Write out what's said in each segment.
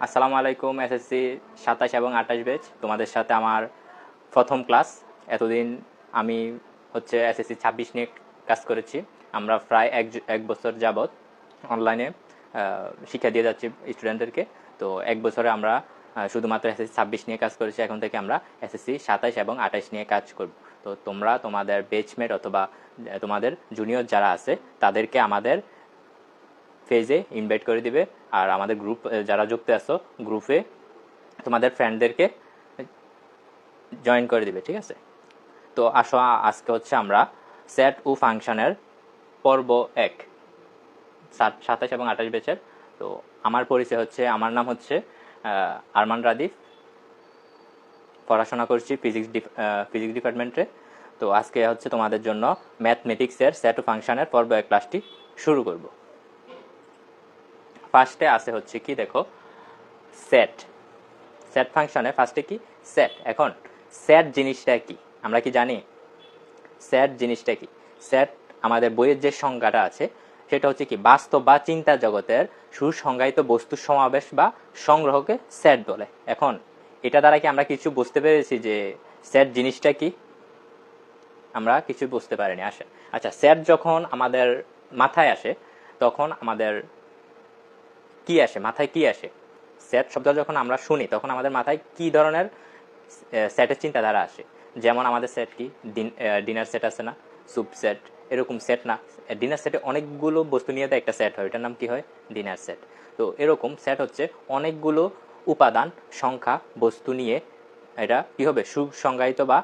আসসালামু আলাইকুম। এসএসসি 27 এবং 28 ব্যাচ, তোমাদের সাথে আমার প্রথম ক্লাস। এতদিন আমি এসএসসি 26 নিয়ে কাজ করেছি। আমরা প্রায় এক বছর যাবত অনলাইনে শিক্ষা দিয়ে যাচ্ছি স্টুডেন্টদেরকে। তো এক বছরে আমরা শুধুমাত্র এসএসসি 26 নিয়ে কাজ করেছি। এখন থেকে আমরা এসএসসি 27 এবং 28 নিয়ে কাজ করব। তো তোমরা তোমাদের বেচমেট অথবা তোমাদের জুনিয়র যারা আছে তাদেরকে আমাদের পেজে ইনভাইট করে দিবে, আর আমাদের গ্রুপ যারা যুক্ত আছো গ্রুপে তোমাদের ফ্রেন্ডদেরকে জয়েন করে দিবে, ঠিক আছে? তো আসো, আজকে আমরা সেট ও ফাংশনের পর্ব 1 27 এবং 28 ব্যাচের। তো আমার পরিচয় আমার নাম আরমান রাদিফ, পড়াশোনা করছি ফিজিক্স ডিপার্টমেন্টে। তো আজকে তোমাদের জন্য ম্যাথমেটিক্সের সেট ও ফাংশনের পর্ব 1 ক্লাসটি শুরু করব। ফার্স্টে আছে কি, দেখো, সেট ফাংশনে ফার্স্টে কি সেট। এখন সেট জিনিসটা কি আমরা কি জানি? সেট জিনিসটা কি? সেট আমাদের বইয়ের যে সংজ্ঞাটা আছে সেটা কি, বাস্তব বা চিন্তা জগতের সুসংজ্ঞায়িত বস্তুর সমাবেশ বা সংগ্রহকে সেট বলে। এখন এটা দ্বারা কি আমরা কিছু বুঝতে পেরেছি যে সেট জিনিসটা কি? আমরা কিছু বুঝতে পারিনি। আচ্ছা, সেট যখন আমাদের মাথায় আসে তখন আমাদের কি আসে? মাথায় কি আসে? সেট শব্দ যখন আমরা শুনি তখন আমাদের মাথায় কি ধরনের সেটের চিন্তাধারা আসে? যেমন আমাদের সেট কি, ডিনার সেট আছে না, সুপ সেট, এরকম সেট না। ডিনার সেটে অনেকগুলো বস্তু নিয়ে একটা সেট হয়, এটার নাম কি হয়? Dinner set. তো এরকম সেট অনেকগুলো উপাদান, সংখ্যা, বস্তু নিয়ে এটা কি হবে? সুসংজ্ঞায়িত বা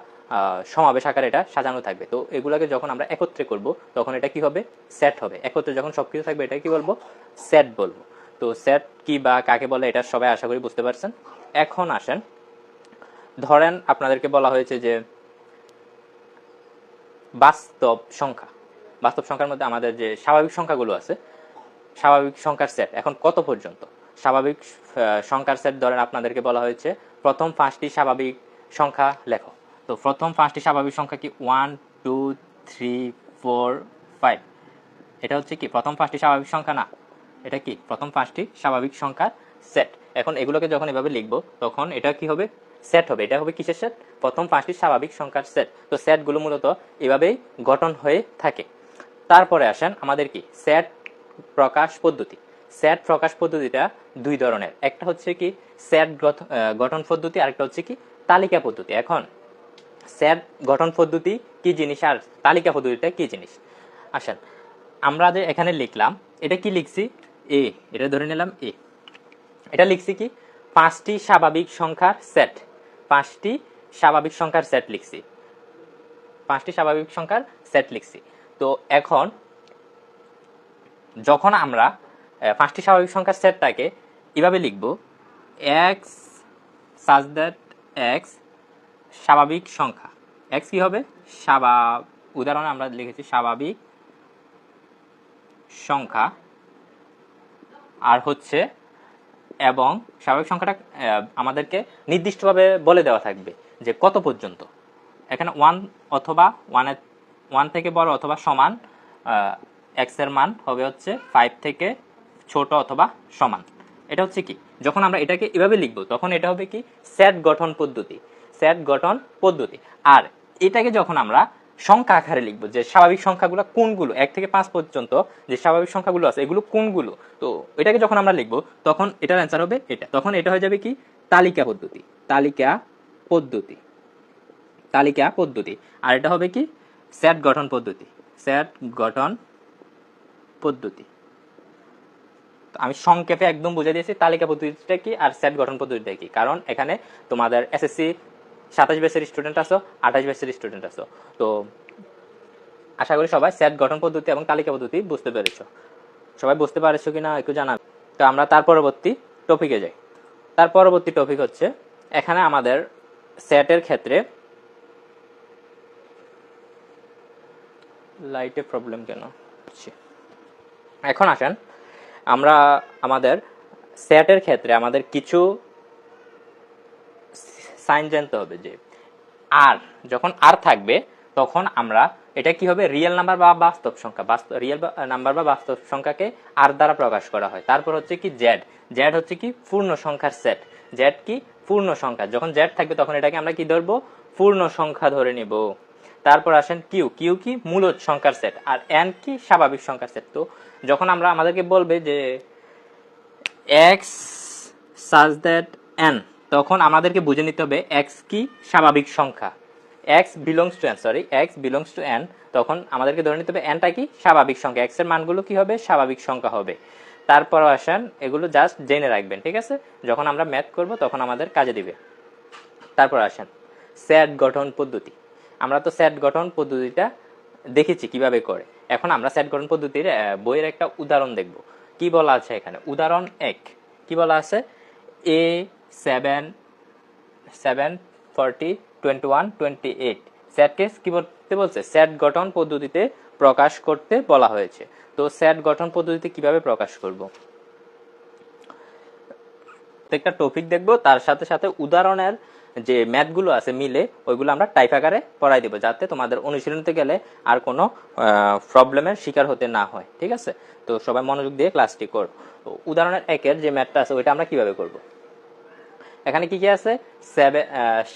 সমাবেশ আকারে এটা সাজানো থাকবে। তো এগুলোকে যখন আমরা একত্রে করব তখন এটা কি হবে? সেট হবে। একত্রে যখন সবকিছু থাকবে এটা কি বলবো? সেট বলবো। তো সেট কি বা কাকে বলে এটা সবাই আশা করি বুঝতে পারছেন। এখন আসেন, ধরেন আপনাদেরকে বলা হয়েছে যে বাস্তব সংখ্যার মধ্যে আমাদের যে স্বাভাবিক সংখ্যাগুলো আছে, স্বাভাবিক সংখ্যার সেট এখন কত পর্যন্ত? স্বাভাবিক সংখ্যার সেট ধরেন আপনাদেরকে বলা হয়েছে প্রথম 5টি স্বাভাবিক সংখ্যা লেখো। তো প্রথম 5টি স্বাভাবিক সংখ্যা কি? 1 2 3 4 5। এটা কি প্রথম 5টি স্বাভাবিক সংখ্যা না? এটা কি প্রথম 5টি স্বাভাবিক সংখ্যার সেট। এখন এগুলোকে যখন এভাবে লিখবো তখন এটা কি হবে? সেট হবে। এটা হবে কিসের সেট? প্রথম 5টি স্বাভাবিক সংখ্যার সেট। তো সেটগুলো মূলত এভাবেই গঠন হয়ে থাকে। তারপরে আসেন আমাদের কি সেট প্রকাশ পদ্ধতি। সেট প্রকাশ পদ্ধতিটা দুই ধরনের। একটা কি সেট গঠন পদ্ধতি, আরেকটা কি তালিকা পদ্ধতি। এখন সেট গঠন পদ্ধতি কি জিনিস আর তালিকা পদ্ধতিটা কি জিনিস? আসেন, আমরা যে এখানে লিখলাম এটা কি লিখছি? এ, এটা ধরে নিলাম এ। এটা লিখছি কি? 5টি স্বাভাবিক সংখ্যার সেট। 5টি স্বাভাবিক সংখ্যার সেট লিখছি। 5টি স্বাভাবিক সংখ্যার সেট লিখছি। তো এখন যখন আমরা 5টি স্বাভাবিক সংখ্যার সেটটাকে এভাবে লিখব, এক্স সাজ দ্যাট এক্স স্বাভাবিক সংখ্যা। এক্স কি হবে? উদাহরণে আমরা লিখেছি স্বাভাবিক সংখ্যা, আর এবং স্বাভাবিক সংখ্যাটা আমাদেরকে নির্দিষ্টভাবে বলে দেওয়া থাকবে যে কত পর্যন্ত। এখানে 1 অথবা 1 থেকে বড় অথবা সমান এক্স এর মান হবে 5 থেকে ছোট অথবা সমান। এটা কি, যখন আমরা এটাকে এভাবে লিখব তখন এটা হবে কি সেট গঠন পদ্ধতি। সেট গঠন পদ্ধতি। আর এটাকে যখন আমরা সংখ্যা আকারে লিখবো যে স্বাভাবিক সংখ্যাগুলো কোনগুলো, 1 থেকে 5 পর্যন্ত যে স্বাভাবিক সংখ্যাগুলো আছে এগুলো কোনগুলো, তো এটাকে যখন আমরা লিখবো তখন এটার অ্যান্সার হবে এটা। তখন এটা হয়ে যাবে কি তালিকা পদ্ধতি। তালিকা পদ্ধতি। তালিকা পদ্ধতি। আর এটা হবে কি সেট গঠন পদ্ধতি। সেট গঠন পদ্ধতি। আমি সংক্ষেপে একদম বুঝিয়ে দিয়েছি তালিকা পদ্ধতিটা কি আর সেট গঠন পদ্ধতিটা কি, কারণ এখানে তোমাদের এসএসসি 27 ব্যাচের স্টুডেন্ট আছো, 28 ব্যাচের স্টুডেন্ট আছো। তো আশা করি সবাই সেট গঠন পদ্ধতি এবং তালিকা পদ্ধতি বুঝতে পেরেছো। সবাই বুঝতে পারছো কিনা একটু জানাবে। তো আমরা তার পরবর্তী টপিকে যাই। তার পরবর্তী টপিক এখানে আমাদের সেটের ক্ষেত্রে লাইটে প্রবলেম কেন? এখন আসেন, আমরা আমাদের সেটের ক্ষেত্রে আমাদের কিছু সাইন জানতে হবে যে আর যখন আর থাকবে তখন আমরা এটা কি হবে, রিয়েল নাম্বার বা বাস্তব সংখ্যা, রিয়েল নাম্বার বা বাস্তব সংখ্যাকে আর দ্বারা প্রকাশ করা হয়। তারপর হচ্ছে কি জেড, জেড হচ্ছে কি পূর্ণ সংখ্যার সেট, জেড কি পূর্ণ সংখ্যা, যখন জেড থাকবে তখন এটাকে আমরা কি ধরবো, পূর্ণ সংখ্যা ধরে নিব। তারপর আসেন কিউ, কিউ কি মূলদ সংখ্যার সেট, আর এন কি স্বাভাবিক সংখ্যার সেট। তো যখন আমরা আমাদেরকে বলবে যে এক্স সাজ দ্যাট এন, তখন আমাদেরকে বুঝে নিতে হবে এক্স কি স্বাভাবিক সংখ্যা, x belongs to N, sorry x belongs to N, তখন আমাদেরকে ধরে নিতে হবে এনটা কি স্বাভাবিক সংখ্যা, এক্স এর মানগুলো কি হবে স্বাভাবিক সংখ্যা হবে। তারপর আসেন এগুলো জাস্ট জেনে রাখবেন, ঠিক আছে, যখন আমরা ম্যাথ করব তখন আমাদের কাজে দিবে। তারপর আসেন সেট গঠন পদ্ধতি, আমরা তো সেট গঠন পদ্ধতিটা দেখেছি কিভাবে করে, এখন আমরা সেট গঠন পদ্ধতির বইয়ের একটা উদাহরণ দেখব। কি বলা আছে এখানে, উদাহরণ 1 কি বলা আছে, এ 7 7 40 21 28 সেট কেস কি বলতে বলছে, সেট গঠন পদ্ধতিতে প্রকাশ করতে বলা হয়েছে। তো সেট গঠন পদ্ধতিতে কিভাবে প্রকাশ করব, প্রত্যেকটা টপিক দেখব, তার সাথে সাথে উদাহরণের যে ম্যাথগুলো আছে মিলে ওইগুলো আমরা টাইপ আকারে পড়াই দেবো, যাতে তোমাদের অনুশীলনতে গেলে আর কোনো প্রবলেমের শিকার হতে না হয়, ঠিক আছে। তো সবাই মনোযোগ দিয়ে ক্লাসটি কর। উদাহরণের 1-এর যে ম্যাথটা আছে ওইটা আমরা কিভাবে করব, এখানে কি কি আছে, 7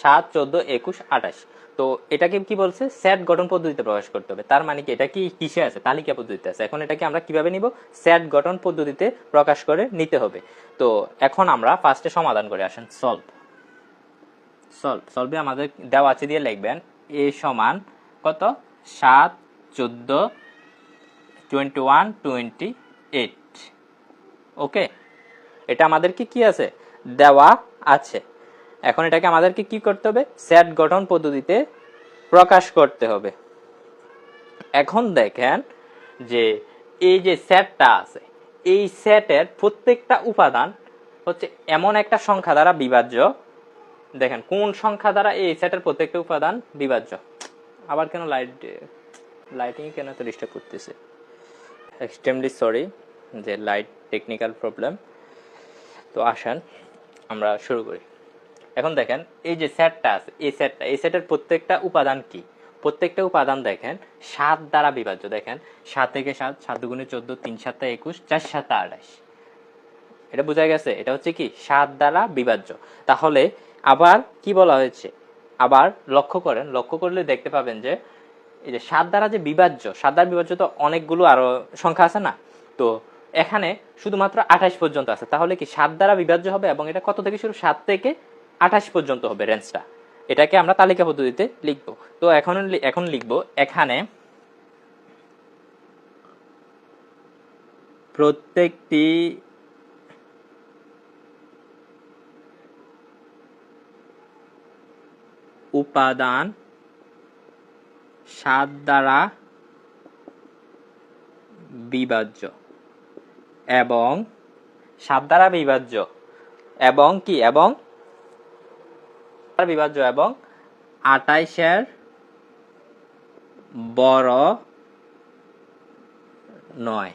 7 14 21 28, তো এটাকে কি বলছে সেট গঠন পদ্ধতিতে প্রকাশ করতে হবে, তার মানে কি এটা কি কিসে আছে, তালিকা পদ্ধতিতে আছে। এখন এটাকে আমরা কিভাবে নিব, সেট গঠন পদ্ধতিতে প্রকাশ করে নিতে হবে। তো এখন আমরা ফার্স্টে সমাধান করে আসেন, সলভে আমাদের দেওয়া আছে দিয়ে লিখবেন a সমান কত 7 14 21 28, ওকে, এটা আমাদেরকে কি আছে দেওয়া আছে। এখন এটাকে আমাদেরকে কি করতে হবে, সেট গঠন পদ্ধতিতে প্রকাশ করতে হবে। এখন দেখেন যে এই যে সেটটা আছে, এই সেটের প্রত্যেকটা উপাদান হচ্ছে এমন একটা সংখ্যা দ্বারা বিভাজ্য, দেখেন কোন সংখ্যা দ্বারা এই সেটের প্রত্যেকটা উপাদান বিভাজ্য, আবার কেন লাইটিং কেন তো ডিস্টার্ব করতেছে, এক্সট্রিমলি সরি যে লাইট টেকনিক্যাল প্রবলেম। তো আসেন আমরা শুরু করি। এখন দেখেন এই যে সেটটা আছে, এই সেটের প্রত্যেকটা উপাদান কি, প্রত্যেকটা উপাদান দেখেন 7 দ্বারা বিভাজ্য, দেখেন 7 থেকে 7, 7 দুগুণে 14, 3 7 21, 4 7 28, এটা বোঝা গেছে, এটা হচ্ছে কি 7 দ্বারা বিভাজ্য। তাহলে আবার কি বলা হয়েছে, আবার লক্ষ্য করেন, লক্ষ্য করলে দেখতে পাবেন যে এই যে 7 দ্বারা যে বিভাজ্য, 7 দ্বারা বিভাজ্য তো অনেকগুলো আরো সংখ্যা আছে না, তো এখানে শুধুমাত্র 28 পর্যন্ত আছে, তাহলে কি 7 দ্বারা বিভাজ্য হবে এবং এটা কত থেকে শুরু, 7 থেকে 28 পর্যন্ত হবে রেঞ্জটা, এটাকে আমরা তালিকা পদ্ধতিতে লিখব। তো এখন লিখব এখানে প্রত্যেকটি উপাদান 7 দ্বারা বিভাজ্য এবং 7 দ্বারা বিভাজ্য এবং কি এবং বিভাজ্য এবং 28-এর বড় নয়।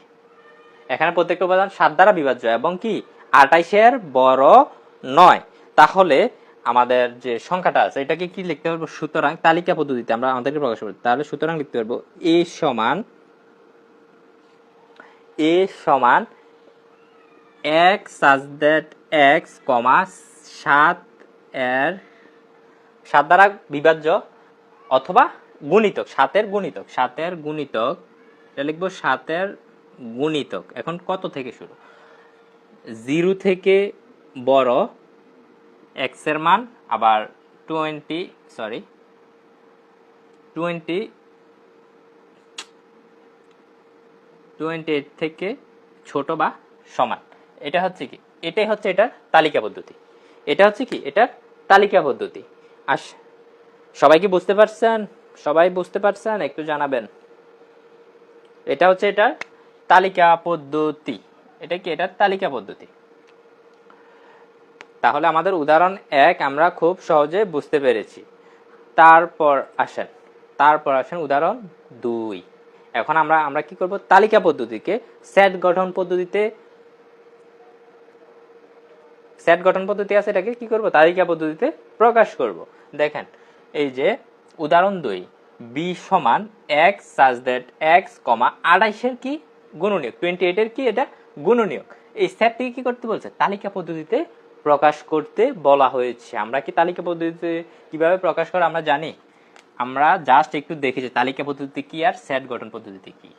এখানে প্রত্যেকটা উপাদান 7 দ্বারা বিভাজ্য এবং কি 28-এর বড় নয়। তাহলে আমাদের যে সংখ্যাটা আছে এটাকে কি লিখতে পারবো, সুতরাং তালিকা পদ্ধতিতে আমরা আমাদেরকে প্রকাশ করব, তাহলে সুতরাং লিখতে পারবো a সমান x such that x, 7 এর 7 দ্বারা বিভাজ্য অথবা গুণিতক, 7 এর গুণিতক, এটা লিখবো 7 এর গুণিতক। এখন কত থেকে শুরু, 0 থেকে বড় x এর মান, আবার 28 থেকে ছোট বা সমান। এটা হচ্ছে কি, এটাই হচ্ছে এটার তালিকা পদ্ধতি, এটা হচ্ছে কি এটার তালিকা পদ্ধতি। সবাই কি বুঝতে পারছেন, সবাই বুঝতে পারছেন একটু জানাবেন। এটা হচ্ছে এটার তালিকা পদ্ধতি, এটা কি এটার তালিকা পদ্ধতি। তাহলে আমাদের উদাহরণ 1 আমরা খুব সহজে বুঝতে পেরেছি। তারপর আসেন উদাহরণ 2। এখন আমরা কি করব, তালিকা পদ্ধতিকে সেট গঠন পদ্ধতি আছে, এটাকে কি করব তালিকা পদ্ধতিতে প্রকাশ করব। দেখেন এই যে উদাহরণ 2 বি সমান এক্স সাজ দ্যাট এক্স কমা 28-এর কি গুণনীয়ক, 28-এর কি এটা গুণনীয়ক। এই সেটটিকে কি করতে বলছে? তালিকা পদ্ধতিতে প্রকাশ করতে বলা হয়েছে। আমরা কি তালিকা পদ্ধতিতে কিভাবে প্রকাশ করে আমরা জানি? আমরা জাস্ট একটু দেখেছি তালিকা পদ্ধতি কি আর সেট গঠন পদ্ধতি কি।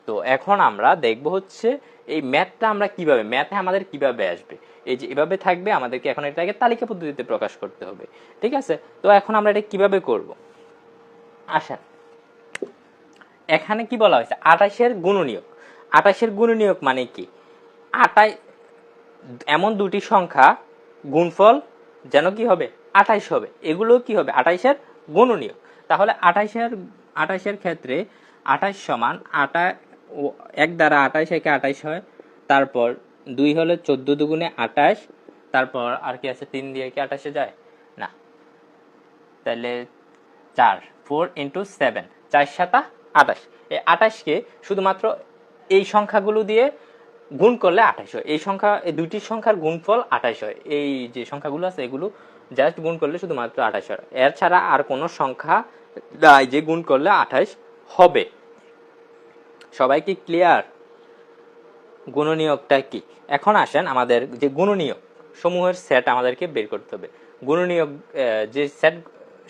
তো এখন আমরা দেখব হচ্ছে এই ম্যাথটা আমরা কিভাবে, ম্যাথে আমাদের কিভাবে আসবে। এই যে এভাবে থাকবে, আমাদেরকে এখন এটাকে তালিকা পদ্ধতিতে প্রকাশ করতে হবে, ঠিক আছে? তো এখন আমরা এটা কিভাবে করব? আসেন, এখানে কি বলা হয়েছে? 28-এর গুণনীয়ক। 28-এর গুণনীয়ক মানে কি? 28 এমন দুটি সংখ্যা গুণফল যেন কি হবে? 28 হবে। এগুলো কি হবে? 28-এর গুণনীয়ক। তাহলে 28-এর ক্ষেত্রে 28 সমান 1 দ্বারা 28 একে 28 হয়, তারপর 2 হলে 14 দুগুণে 28, তারপর আর কি আছে? 3 দিয়ে কি 28-এ যায় না, তাহলে 4 × 7 4 × 7 28। এই 28-কে শুধুমাত্র এই সংখ্যাগুলো দিয়ে গুণ করলে 28 হয়। এই সংখ্যা, এই দুইটি সংখ্যার গুণফল 28 হয়। এই যে সংখ্যাগুলো আছে এগুলো জাস্ট গুণ করলে শুধুমাত্র 28 হয়। এর ছাড়া আর কোনো সংখ্যা নাই যে গুণ করলে 28 হবে। সবাই কি ক্লিয়ার? গুণনীয়কটা কি? এখন আসেন, আমাদের যে গুণনীয়ক সমূহের সেট আমাদেরকে বের করতে হবে। গুণনীয়ক যে সেট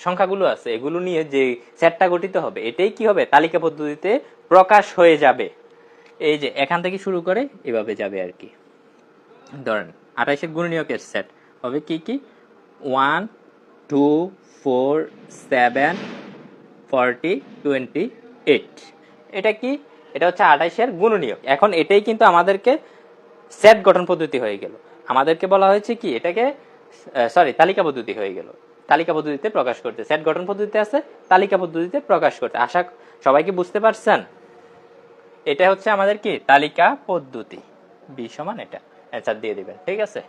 সংখ্যাগুলো আছে এগুলো নিয়ে যে সেটটা গঠিত হবে এটাই কি হবে? তালিকা পদ্ধতিতে প্রকাশ হয়ে যাবে। এই যে এখান থেকে শুরু করে এভাবে যাবে আর কি। ধরেন 28-এর গুণনীয়কের সেট হবে কি কি? 1 2 4 7 40 28। এটা কি? এটা হচ্ছে 28-এর গুণনীয়ক। এখন এটাই কিন্তু আমাদেরকে সেট গঠন পদ্ধতি হয়ে গেল। আমাদেরকে বলা হয়েছে কি এটাকে, তালিকা পদ্ধতি হয়ে গেল। তালিকা পদ্ধতিতে প্রকাশ করতে, সেট গঠন পদ্ধতিতে আছে, তালিকা পদ্ধতিতে প্রকাশ করতে। আশা সবাই কি বুঝতে পারছেন? এটা হচ্ছে আমাদের কি তালিকা পদ্ধতি। বি সমান এটা অ্যান্সার দিয়ে দিবেন, ঠিক আছে?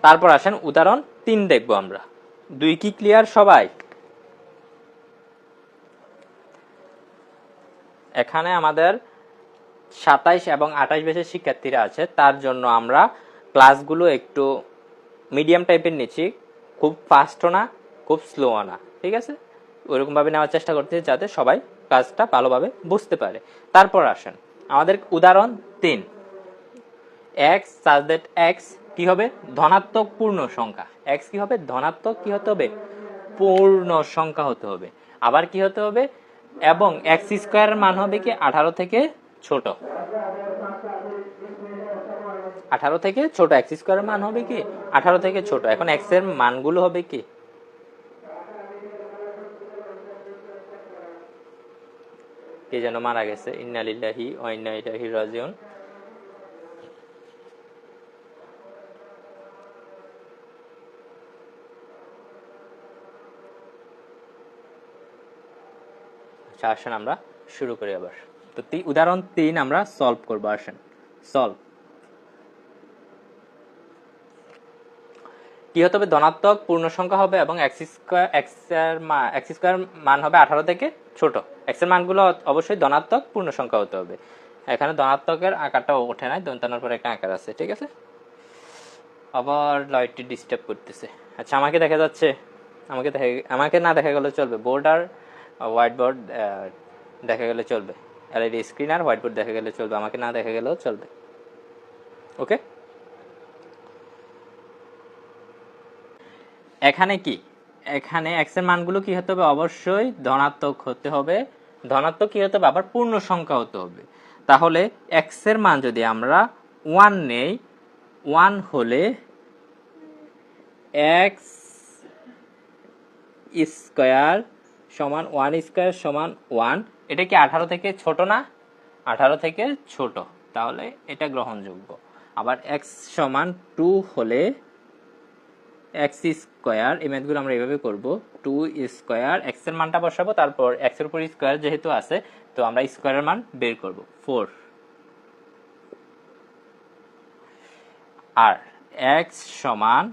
তারপর আসেন উদাহরণ 3 দেখবো আমরা। 2 কি ক্লিয়ার সবাই? এখানে আমাদের 27 এবং 28 ব্যাচের শিক্ষার্থীরা আছে, তার জন্য আমরা ক্লাসগুলো একটু মিডিয়াম টাইপের নিচ্ছি, খুব ফাস্টও না খুব স্লোও না, ঠিক আছে? ওইরকম ভাবে নেওয়ার চেষ্টা করতেছি যাতে সবাই ক্লাসটা ভালোভাবে বুঝতে পারে। তারপর আসেন আমাদের উদাহরণ 3। এক্স সাজ দ্যাট এক্স কি হবে? ধনাত্মক পূর্ণ সংখ্যা। এক্স কি হবে? ধনাত্মক কি হতে হবে? পূর্ণ সংখ্যা হতে হবে। আবার কি হতে হবে? এবং এক্স স্কোয়ারের মান হবে কি 18 থেকে ছোট। 18 থেকে ছোট। এক্স স্কোয়ারের মান হবে কি 18 থেকে ছোট। এখন এক্স এর মানগুলো হবে কি? কে যেন মারা গেছে, ইন্না লিল্লাহি ওয়া ইন্না ইলাইহি রাজিউন। আচ্ছা আসেন আমরা শুরু করি আবার। তো উদাহরণ 3 আমরা সলভ করব। আসেন সলভ। কি হতে হবে? ধনাত্মক পূর্ণ সংখ্যা হবে এবং এক্স স্কয়ার মান হবে 18 থেকে ছোট। এক্স এর মানগুলো অবশ্যই ধনাত্মক পূর্ণ সংখ্যা হতে হবে। এখানে ধনাত্মকের আকারটা ওঠে নাই, দন্তানোর পরে একটা আকার আছে, ঠিক আছে? আবার লাইটটি ডিস্টার্ব করতেছে। আচ্ছা আমাকে দেখা যাচ্ছে? আমাকে না দেখা গেলে চলবে। বোর্ড আর হোয়াইট বোর্ড দেখা গেলে চলবে। এলইডি স্ক্রিন আর হোয়াইট বোর্ড দেখা গেলে চলবে, আমাকে না দেখা গেলেও চলবে। ওকে, এখানে কি? এখানে এক্স এর মানগুলো কি হতে হবে? অবশ্যই ধনাত্মক হতে হবে। ধনাত্মক কি হতে হবে? আবার পূর্ণ সংখ্যা হতে হবে। তাহলে এক্স এর মান যদি আমরা 1 নেই, 1 হলে এক্স স্কয়ার সমান 1 স্কয়ার সমান 1। এটা কি 18 থেকে ছোট না? 18 থেকে ছোট, তাহলে এটা গ্রহণযোগ্য। আবার এক্স সমান 2 হলে এক্স স্কয়ার, এই ম্যাথগুলো আমরা এইভাবে করব। 2 স্কয়ার, এক্স এর মানটা বসাবো, তারপর এক্স এর উপর স্কয়ার যেহেতু আছে তো আমরা স্কয়ারের মান বের করব 4। আর এক্স সমান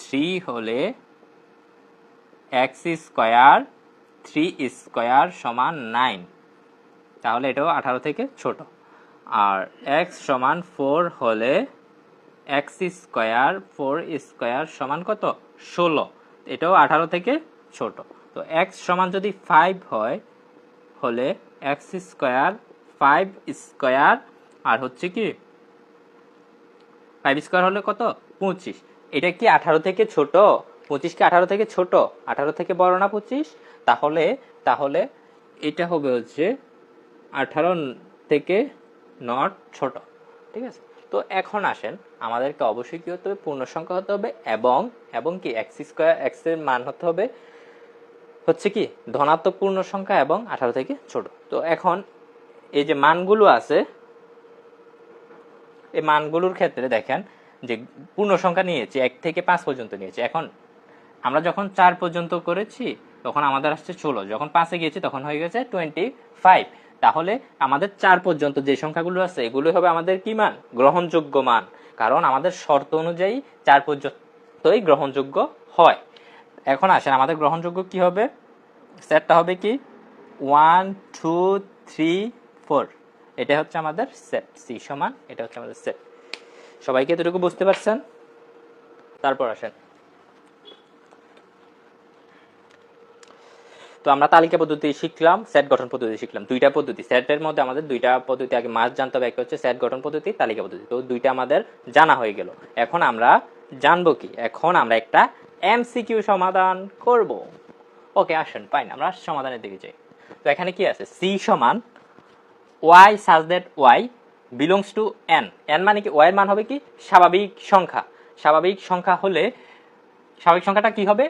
3 হলে এক্স স্কয়ার 3 স্কয়ার সমান 9, তাহলে এটাও 18 থেকে ছোট। আর এক্স সমান 4 হলে এক্স স্কয়ার 4 স্কয়ার সমান কত? 16, এটাও 18 থেকে ছোট। তো এক্স সমান যদি 5 হয় হলে এক্স স্কোয়ার 5 স্কোয়ার আর হচ্ছে কি 5 স্কোয়ার হলে কত 25। এটা কি 18 থেকে ছোট? 25 কি 18 থেকে ছোট? 18 থেকে বড় না 25? তাহলে তাহলে এটা হবে হচ্ছে 18 থেকে নট ছোট, ঠিক আছে। তো এখন আসেন, আমাদেরকে অবশ্যই কি হতে হবে, পূর্ণ সংখ্যা হতে হবে এবং এবং কি এক্স স্কোয়ার এক্স এর মান হতে হবে হচ্ছে কি ধনাত্মক পূর্ণ সংখ্যা এবং 18 থেকে ছোট। তো এখন এই যে মানগুলো আছে, এই মানগুলোর ক্ষেত্রে দেখেন যে পূর্ণ সংখ্যা নিয়েছে 1 থেকে 5 পর্যন্ত নিয়েছে। এখন আমরা যখন 4 পর্যন্ত করেছি তখন আমাদের আসছে 16, যখন 5-এ গিয়েছি তখন হয়ে গেছে 25। তাহলে আমাদের 4 পর্যন্ত যে সংখ্যাগুলো আছে এগুলো হবে আমাদের কি মান? গ্রহণযোগ্য মান, কারণ আমাদের শর্ত অনুযায়ী 4 পর্যন্তই গ্রহণযোগ্য হয়। এখন আসেন আমাদের গ্রহণযোগ্য কি হবে, সেটটা হবে কি 1 2 3 4, এটা হচ্ছে আমাদের সেট। সি সমান এটা হচ্ছে আমাদের সেট। সবাইকে এতটুকু বুঝতে পারছেন? তারপর আসেন, তো আমরা তালিকা পদ্ধতি শিখলাম, সেট গঠন পদ্ধতি শিখলাম, দুইটা পদ্ধতি। সেটের মধ্যে আমাদের দুইটা পদ্ধতি আগে মাস্ট জানতে হবে, একটা হচ্ছে সেট গঠন পদ্ধতি, তালিকা পদ্ধতি। তো দুইটা আমাদের জানা হয়ে গেল। এখন আমরা জানবো কি, এখন আমরা একটা এমসিকিউ সমাধান করব। ওকে আসেন, ফাইন, আমরা সমাধানের দিকে যাই। তো এখানে কি আছে, সি সমান Y such that Y belongs to N. N মানে কি, ওয়াই এর মান হবে কি স্বাভাবিক সংখ্যা। স্বাভাবিক সংখ্যা হলে স্বাভাবিক সংখ্যাটা কি হবে,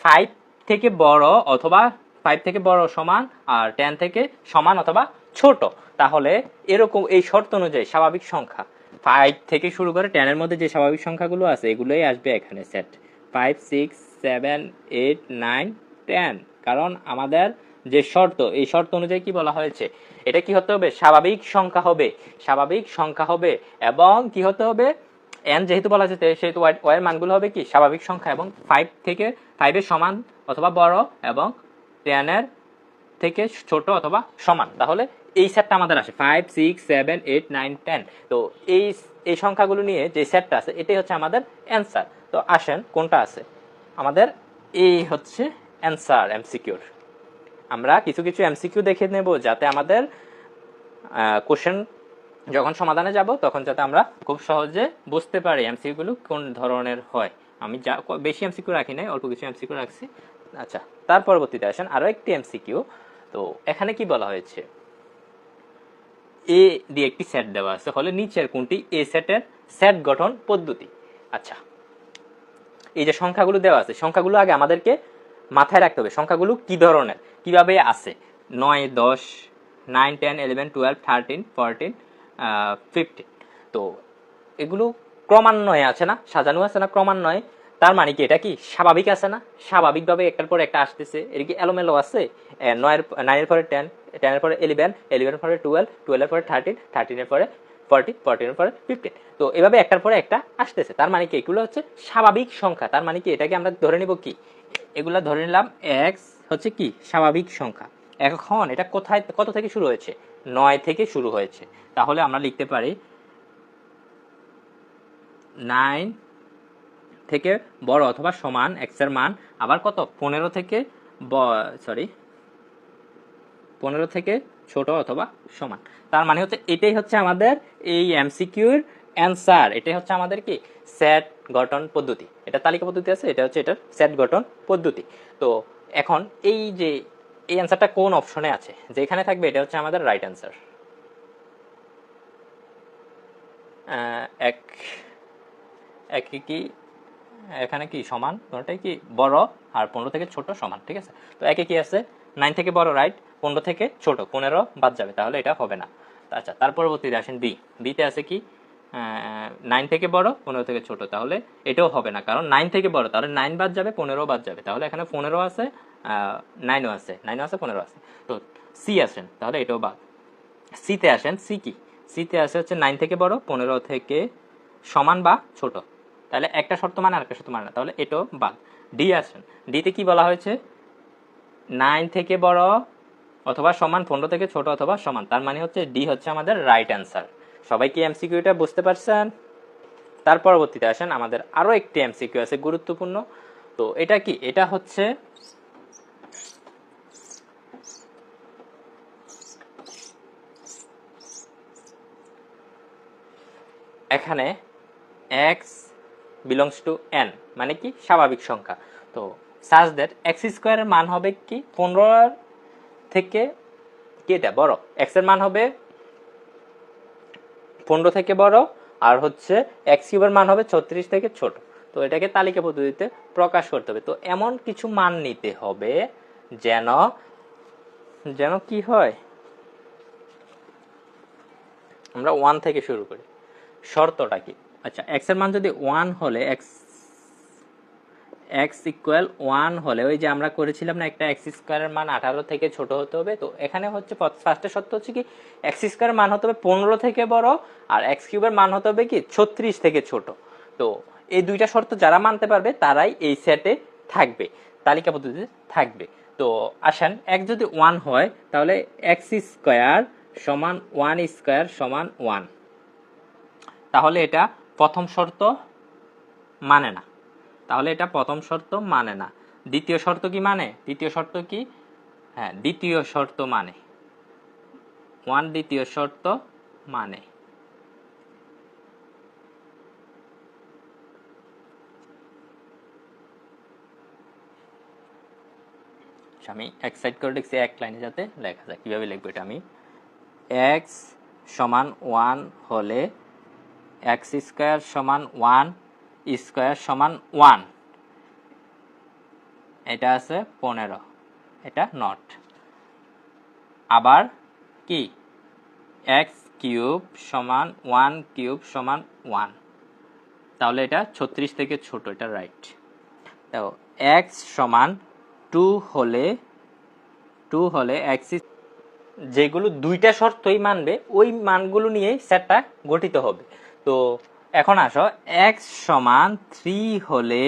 5 থেকে বড় অথবা 5 থেকে বড় সমান আর 10 থেকে সমান অথবা ছোট। তাহলে এরকম এই শর্ত অনুযায়ী স্বাভাবিক সংখ্যা 5 থেকে শুরু করে 10 এর মধ্যে যে স্বাভাবিক সংখ্যাগুলো আছে এগুলোই আসবে এখানে সেট 5 6 7 8 9 10। কারণ আমাদের যে শর্ত, এই শর্ত অনুযায়ী কি বলা হয়েছে, এটা কি হতে হবে, স্বাভাবিক সংখ্যা হবে, স্বাভাবিক সংখ্যা হবে এবং কি হতে হবে, এন যেহেতু বলা যেতে সেহেতু ওয়াই এর মানগুলো হবে কি স্বাভাবিক সংখ্যা এবং 5 থেকে 5 এর সমান অথবা বড় এবং 10 এর থেকে ছোট অথবা সমান। তাহলে এই সেটটা আমাদের আসে 5 6 7 8 9 10। তো এই এই সংখ্যাগুলো নিয়ে যে সেটটা আছে এটাই হচ্ছে আমাদের অ্যান্সার। তো আসেন কোনটা আছে আমাদের, এই হচ্ছে অ্যান্সার এমসিকিউর। আমরা কিছু কিছু এমসিকিউ দেখে নেব যাতে আমাদের কোশ্চেন যখন সমাধানে যাব তখন যাতে আমরা খুব সহজে বুঝতে পারি এমসিকিউ গুলো কোন ধরনের হয়। আমি যা বেশি এমসিকিউ রাখি নাই, অল্প কিছু এমসিকিউ রাখছি। আচ্ছা, তার পরবর্তীতে আসেন আরো একটি এমসিকিউ। তো এখানে কি বলা হয়েছে, এ দিয়ে একটি সেট দেওয়া আছে, হলে নিচের কোনটি এ সেটের সেট গঠন পদ্ধতি। আচ্ছা, এই যে সংখ্যাগুলো দেওয়া আছে, সংখ্যাগুলো আগে আমাদেরকে মাথায় রাখতে হবে সংখ্যাগুলো কি ধরনের, কিভাবে আছে। 9 10 9 10 11 12 13 14 15। তো এগুলো ক্রমান্বয়ে আছে না, সাজানো আছে না ক্রমান্বয়ে। তার মানে কি এটা কি স্বাভাবিক আছে না, স্বাভাবিকভাবে একটার পর একটা আসতেছে। এটা কি এলোমেলো আছে, 9 এর পরে 10 10 এর পরে 11 11 এর পরে 12 12 এর পরে 13 13 এর পরে 40 40 এর পরে 15। তো এভাবে একটার পরে একটা আসতেছে। তার মানে কি এগুলো হচ্ছে স্বাভাবিক সংখ্যা। তার মানে কি এটাকে আমরা ধরে নিব কি, এগুলা ধরে নিলাম এক্স হচ্ছে কি স্বাভাবিক সংখ্যা। এখন এটা কোথায় কত থেকে শুরু হয়েছে, 9 থেকে শুরু হয়েছে। তাহলে আমরা লিখতে পারি 9 থেকে বড় অথবা সমান এক্স এর মান, আবার কত 15 থেকে 15 থেকে ছোট অথবা সমান। তার মানে হচ্ছে এটাই হচ্ছে আমাদের এই এমসিকিউর অ্যান্সার। এটাই হচ্ছে আমাদের কি সেট গঠন পদ্ধতি। এটা তালিকা পদ্ধতি আছে, এটা হচ্ছে এটার সেট গঠন পদ্ধতি। তো এখন এই যে এই অ্যান্সারটা কোন অপশনে আছে, যেখানে থাকবে এটা হচ্ছে আমাদের রাইট অ্যান্সার। এক এক কি এখানে কি সমান, কোনটাই কি বড় আর 15 থেকে ছোট সমান, ঠিক আছে। তো একে কি আছে 9 থেকে বড় রাইট, 15 থেকে ছোট 15 বাদ যাবে, তাহলে এটা হবে না। আচ্ছা, তার পরবর্তীতে আসেন বি। বিতে আছে কি 9 থেকে বড় 15 থেকে ছোট, তাহলে এটাও হবে না, কারণ 9 থেকে বড় তাহলে 9 বাদ যাবে 15 বাদ যাবে, তাহলে এখানে 15 আছে 9ও আছে 9ও আছে 15 আছে। তো সি আসেন, তাহলে এটাও বাদ। সিতে আসেন, সি কি, সিতে আসে হচ্ছে 9 থেকে বড় 15 থেকে সমান বা ছোট, তাহলে একটা শর্ত মানে আরেকটা শর্ত মানে না, তাহলে এটাও বাদ। ডি আসেন, ডিতে কি বলা হয়েছে 9 থেকে বড় অথবা সমান 15 থেকে ছোট অথবা সমান, তার মানে হচ্ছে ডি হচ্ছে আমাদের রাইট অ্যান্সার। সবাই কি এমসিকিউটা বুঝতে পারছেন? তার পরবর্তীতে আসেন আমাদের আরো একটি এমসিকিউ আছে গুরুত্বপূর্ণ। তো এটা কি, এটা হচ্ছে এখানে এক্স বিলংস টু এন মানে কি স্বাভাবিক সংখ্যা। তো সাজ দ্যাট এক্স স্কোয়ারের মান হবে কি 15 থেকে কি এটা বড়, এক্স এর মান হবে 15 থেকে বড়, আর হচ্ছে এক্স কিউবের মান হবে 36 থেকে ছোট। তো এটাকে তালিকা পদ্ধতিতে প্রকাশ করতে হবে। তো এমন কিছু মান নিতে হবে যেন যেন কি হয়, আমরা 1 থেকে শুরু করি। শর্তটা কি? আচ্ছা, এক্স এর মান যদি 1 হলে এক্স ইকুয়াল 1 হলে ওই যে আমরা করেছিলাম না একটা এক্স স্কোয়ারের মান 18 থেকে ছোট হতে হবে। তো এখানে হচ্ছে ফার্স্টের শর্ত হচ্ছে কি এক্স স্কোয়ারের মান হতে হবে 15 থেকে বড়, আর এক্স কিউবের মান হতে হবে কি 36 থেকে ছোট। তো এই দুইটা শর্ত যারা মানতে পারবে তারাই এই সেটে থাকবে, তালিকা পদ্ধতিতে থাকবে। তো আসেন এক্স যদি 1 হয় তাহলে এক্স স্কোয়ার সমান 1 স্কোয়ার সমান 1, তাহলে এটা প্রথম শর্ত মানে না, তাহলে এটা প্রথম শর্ত মানে না। দ্বিতীয় শর্ত কি মানে? দ্বিতীয় শর্ত কি? হ্যাঁ, দ্বিতীয় শর্ত মানে 1, দ্বিতীয় শর্ত মানে। আমি এক সাইড করে লিখছি এক লাইনে যাতে লেখা যায়। কিভাবে লিখবো এটা? আমি এক্স সমান 1 হলে এক্স স্কোয়ার সমান 1 স্কোয়ার সমান 1, এটা আছে 15, এটা নট। আবার কি এক্স কিউব সমান 1 কিউব সমান 1, তাহলে এটা 36 থেকে ছোট, এটা রাইট। দেখো এক্স সমান 2 হলে এক্স, যেগুলো দুইটা শর্তই মানবে ওই মানগুলো নিয়েই সেটটা গঠিত হবে। তো এখন আসো এক্স সমান 3 হলে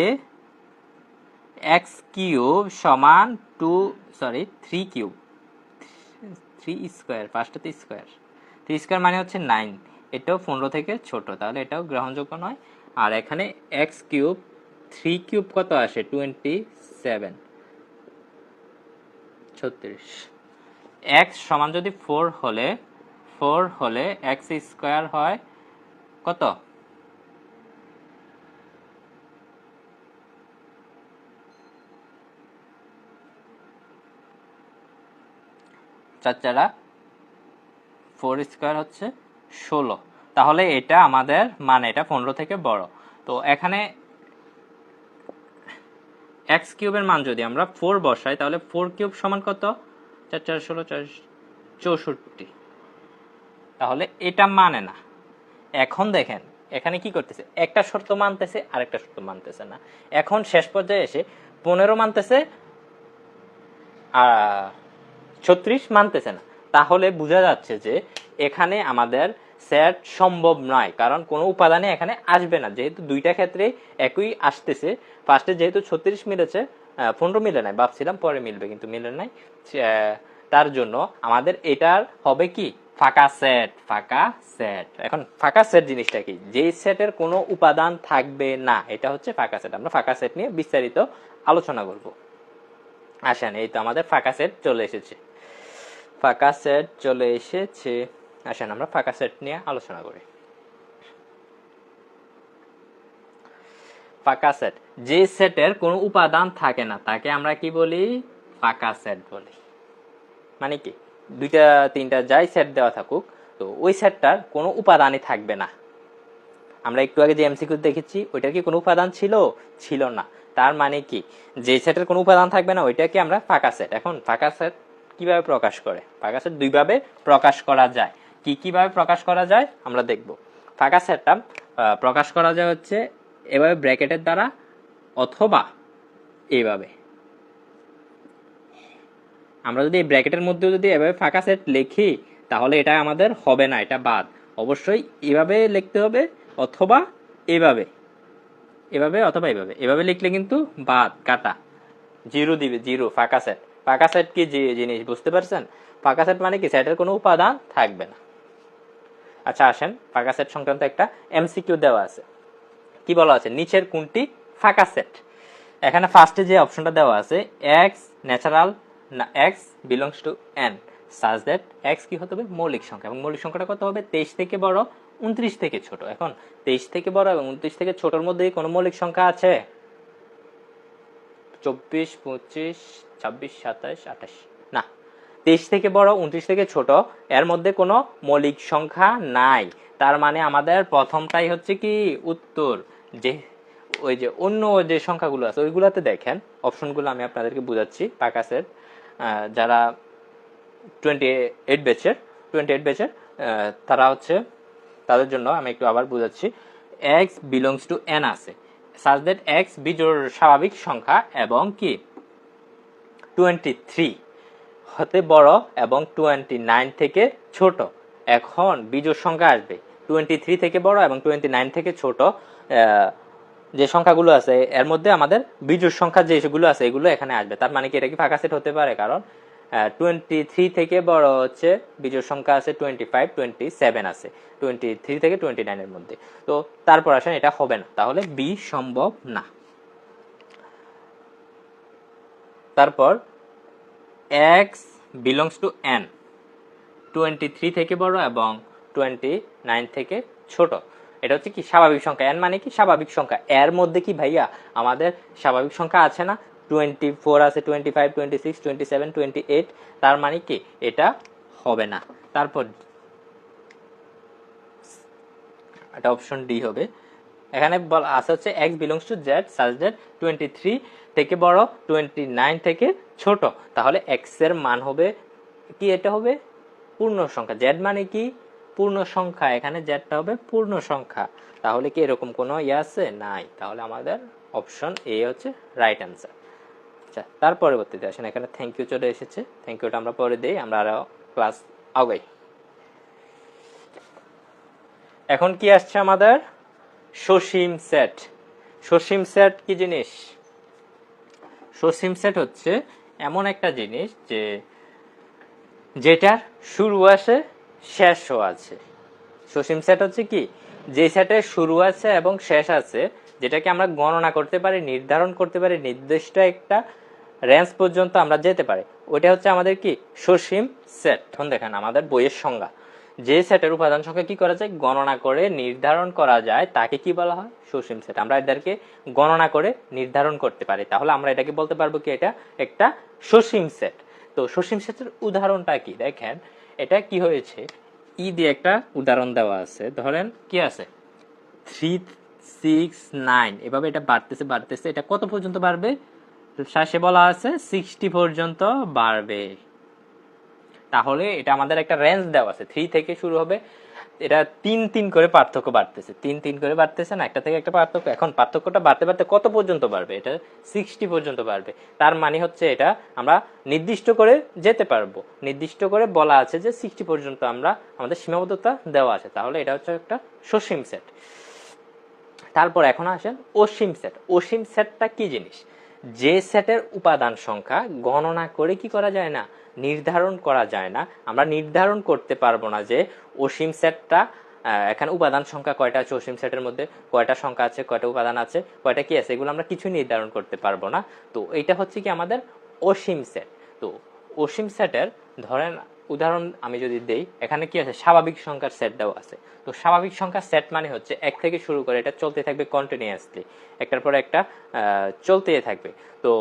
এক্স কিউব সমান 3 কিউব, 3 স্কোয়ার, ফার্স্টে স্কোয়ার, 3 স্কোয়ার মানে হচ্ছে 9, এটাও 15 থেকে ছোট, তাহলে এটাও গ্রহণযোগ্য নয়। আর এখানে এক্স কিউব 3 কিউব কত আসে? 27, 36। এক্স সমান যদি 4 হলে এক্স স্কোয়ার হয় কত? চার 4 স্কোয়ার হচ্ছে 16, তাহলে এটা আমাদের মানে এটা 15 থেকে বড়। তো এখানে এক্স কিউবের মান যদি আমরা 4 বসাই তাহলে 4 কিউব সমান কত? 4 4 16 64, তাহলে এটা মানে না। এখন দেখেন এখানে কি করতেছে, একটা শর্ত মানতেছে আরেকটা শর্ত মানতেছে না। এখন শেষ পর্যায়ে এসে 15 মানতেছে আর 36 মানতেছে না, তাহলে বোঝা যাচ্ছে যে এখানে আমাদের সেট সম্ভব নয়, কারণ কোনো উপাদানে এখানে আসবে না, যেহেতু দুইটা ক্ষেত্রে একই আসতেছে। ফার্স্টে যেহেতু 36 মিলেছে, 15 মিলে নাই, ভাবছিলাম পরে মিলবে কিন্তু মিলে নাই, তার জন্য আমাদের এটার হবে কি ফাঁকা সেট। ফাঁকা সেট, এখন ফাঁকা সেট জিনিসটা কি? যেই সেটের কোনো উপাদান থাকবে না, এটা হচ্ছে ফাঁকা সেট। আমরা ফাঁকা সেট নিয়ে বিস্তারিত আলোচনা করব। আসেন, এই তো আমাদের ফাঁকা সেট চলে এসেছে, ফাঁকা সেট চলে এসেছে। আসেন আমরা ফাঁকা সেট নিয়ে আলোচনা করি। ফাঁকা সেট, যে সেটের কোনো উপাদান থাকে না তাকে আমরা কি বলি? ফাঁকা সেট বলি। মানে কি দুইটা তিনটা যাই সেট দেওয়া থাকুক, তো ওই সেটটার কোনো উপাদানই থাকবে না। আমরা একটু আগে যে এমসিকিউ দেখেছি ওইটার কি কোনো উপাদান ছিল? ছিল না। তার মানে কি যে সেটের কোনো উপাদান থাকবে না ওইটাকে আমরা ফাঁকা সেট। এখন ফাঁকা সেট কিভাবে প্রকাশ করে? ফাঁকা সেট দুইভাবে প্রকাশ করা যায়। কিভাবে প্রকাশ করা যায় আমরা দেখব। ফাঁকা সেটটা প্রকাশ করা যায় হচ্ছে এভাবে ব্র্যাকেটের দ্বারা, অথবা এইভাবে। আমরা যদি এই ব্র্যাকেটের মধ্যেও যদি এভাবে ফাঁকা সেট লিখি তাহলে এটা আমাদের হবে না, এটা বাদ। অবশ্যই এভাবে লিখতে হবে, অথবা এভাবে, অথবা এভাবে লিখলে কিন্তু বাদ, কাটা, জিরো দিবে, জিরো। ফাঁকা সেট, ফাঁকা সেট কি জিনিস বুঝতে পারছেন? ফাঁকা সেট মানে কি সেটের কোনো উপাদান থাকবে না। আচ্ছা আসেন, ফাঁকা সেট সংক্রান্ত একটা এমসিকিউ দেওয়া আছে। কি বলা আছে? নিচের কোনটি ফাঁকা সেট? এখানে ফার্স্টে যে অপশনটা দেওয়া আছে এক্স ন্যাচারাল না x belongs to N such that x কি হতে হবে? মৌলিক সংখ্যা, এবং মৌলিক সংখ্যাটা কত হবে? 23 থেকে বড় 29 থেকে ছোট। এখন 23 থেকে বড় এবং 29 থেকে ছোটর মধ্যে কোনো মৌলিক সংখ্যা আছে? 24, 25, 26, 27, 28 না। 23 থেকে বড় 29 থেকে ছোট এর মধ্যে কোনো মৌলিক সংখ্যা নাই। তার মানে আমাদের প্রথমটাই হচ্ছে কি উত্তর। যে ওই যে অন্য যে সংখ্যাগুলো আছে ওইগুলাতে দেখেন অপশনগুলো আমি আপনাদেরকে বুঝাচ্ছি। পাকা সেট যারা 28 ব্যাচের তারা হচ্ছে তাদের জন্য আমি একটু আবার বুঝাচ্ছি। x বিলংস টু n আছে such that x বিজোড় স্বাভাবিক সংখ্যা এবং কি 23 হতে বড় এবং 29 থেকে ছোট। এখন বিজোড় সংখ্যা আসবে 23 থেকে বড় এবং 29 থেকে ছোট যে সংখ্যাগুলো আছে এর মধ্যে আমাদের বিজোড় সংখ্যা যেগুলো আছে এগুলো এখানে আসবে। তার মানে কি এটা কি ফাঁকা সেট হতে পারে? কারণ 23 থেকে বড় হচ্ছে বিজোড় সংখ্যা আছে 25, 27 আছে 23 থেকে 29 এর মধ্যে। তো তারপর আসেন এটা হবে না, তাহলে বি সম্ভব না। তারপর x বিলংস টু n 23 থেকে বড় এবং 29 থেকে ছোট। এটা হচ্ছে কি স্বাভাবিক সংখ্যা। n মানে কি স্বাভাবিক সংখ্যা। এর মধ্যে কি ভাইয়া আমাদের স্বাভাবিক সংখ্যা আছে না? 24 আছে, 25, 26, 27, 28। তার মানে কি এটা হবে না। তারপর এটা অপশন ডি হবে। এখানে বলা আছে হচ্ছে x belongs to z such that 23 থেকে বড় 29 থেকে ছোট। তাহলে x এর মান হবে কি? এটা হবে পূর্ণ সংখ্যা। z মানে কি পূর্ণ সংখ্যা, এখানে zটা হবে পূর্ণ সংখ্যা। তাহলে কি এরকম কোনো আছে? নাই। তাহলে আমাদের অপশন এ হচ্ছে রাইট অ্যান্সার। আচ্ছা, তার পরবর্তীতে আসেন এখানে থ্যাংক ইউ চলে এসেছে। থ্যাংক ইউটা আমরা পরে দেই, আমরা আরো ক্লাস আগাই। এখন কি আসছে আমাদের? সসীম সেট। সসীম সেট কি জিনিস? সসীম সেট হচ্ছে এমন একটা জিনিস যে যেটার শুরু আছে শেষও আছে। সসীম সেট হচ্ছে কি যে সেটের শুরু আছে এবং শেষ আছে, যেটাকে আমরা গণনা করতে পারি, নির্ধারণ করতে পারি, নির্দিষ্ট একটা রেঞ্জ পর্যন্ত আমরা যেতে পারি। ওইটা হচ্ছে আমাদের কি সসীম সেট। এখন দেখেন আমাদের বইয়ের সংজ্ঞা, যে সেটের উপাদান সংখ্যা কি করা যায়? গণনা করে নির্ধারণ করা যায়, তাকে কি বলা হয়? সসীম সেট। আমরা এটাকে গণনা করে নির্ধারণ করতে পারি, তাহলে আমরা এটাকে বলতে পারবো কি এটা একটা সসীম সেট। তো সসীম সেটের উদাহরণটা কি দেখেন, এটা কি হয়েছে ই দিয়ে একটা উদাহরণ দেওয়া আছে। ধরেন কি আছে 3, 6, 9 এভাবে এটা বাড়তেছে বাড়তেছে, এটা কত পর্যন্ত বাড়বে? শেষে বলা আছে 60 পর্যন্ত বাড়বে। তাহলে এটা আমাদের একটা রেঞ্জ দেওয়া আছে, 3 থেকে শুরু হবে, এটা 3 করে পার্থক্য বাড়তেছে, 3 করে বাড়তেছে না, একটা থেকে একটা পার্থক্য। এখন পার্থক্যটা বাড়তে বাড়তে কত পর্যন্ত বাড়বে? এটা 60 পর্যন্ত বাড়বে। তার মানে হচ্ছে এটা আমরা নির্দিষ্ট করে যেতে পারবো, নির্দিষ্ট করে বলা আছে যে 60 পর্যন্ত আমরা আমাদের সীমাবদ্ধতা দেওয়া আছে। তাহলে এটা হচ্ছে একটা সসীম সেট। তারপর এখন আসেন অসীম সেট। অসীম সেটটা কি জিনিস? যে সেটের উপাদান সংখ্যা গণনা করে কি করা যায় না? নির্ধারণ করা যায় না। আমরা নির্ধারণ করতে পারবো না যে অসীম সেটটা এখানে উপাদান সংখ্যা কয়টা আছে, অসীম সেটের মধ্যে কয়টা সংখ্যা আছে, কয়টা উপাদান আছে, কয়টা কি আছে, এগুলো আমরা কিছু নির্ধারণ করতে পারবো না। তো এটা হচ্ছে কি আমাদের অসীম সেট। তো অসীম সেটের ধরেন উদাহরণ আমি যদি দেই, এখানে কি আছে? স্বাভাবিক সংখ্যার সেট দেওয়া আছে। তো স্বাভাবিক সংখ্যার সেট মানে হচ্ছে এক থেকে শুরু করে এটা চলতে থাকবে কন্টিনিউয়াসলি, একটার পর একটা চলতেই থাকবে। তো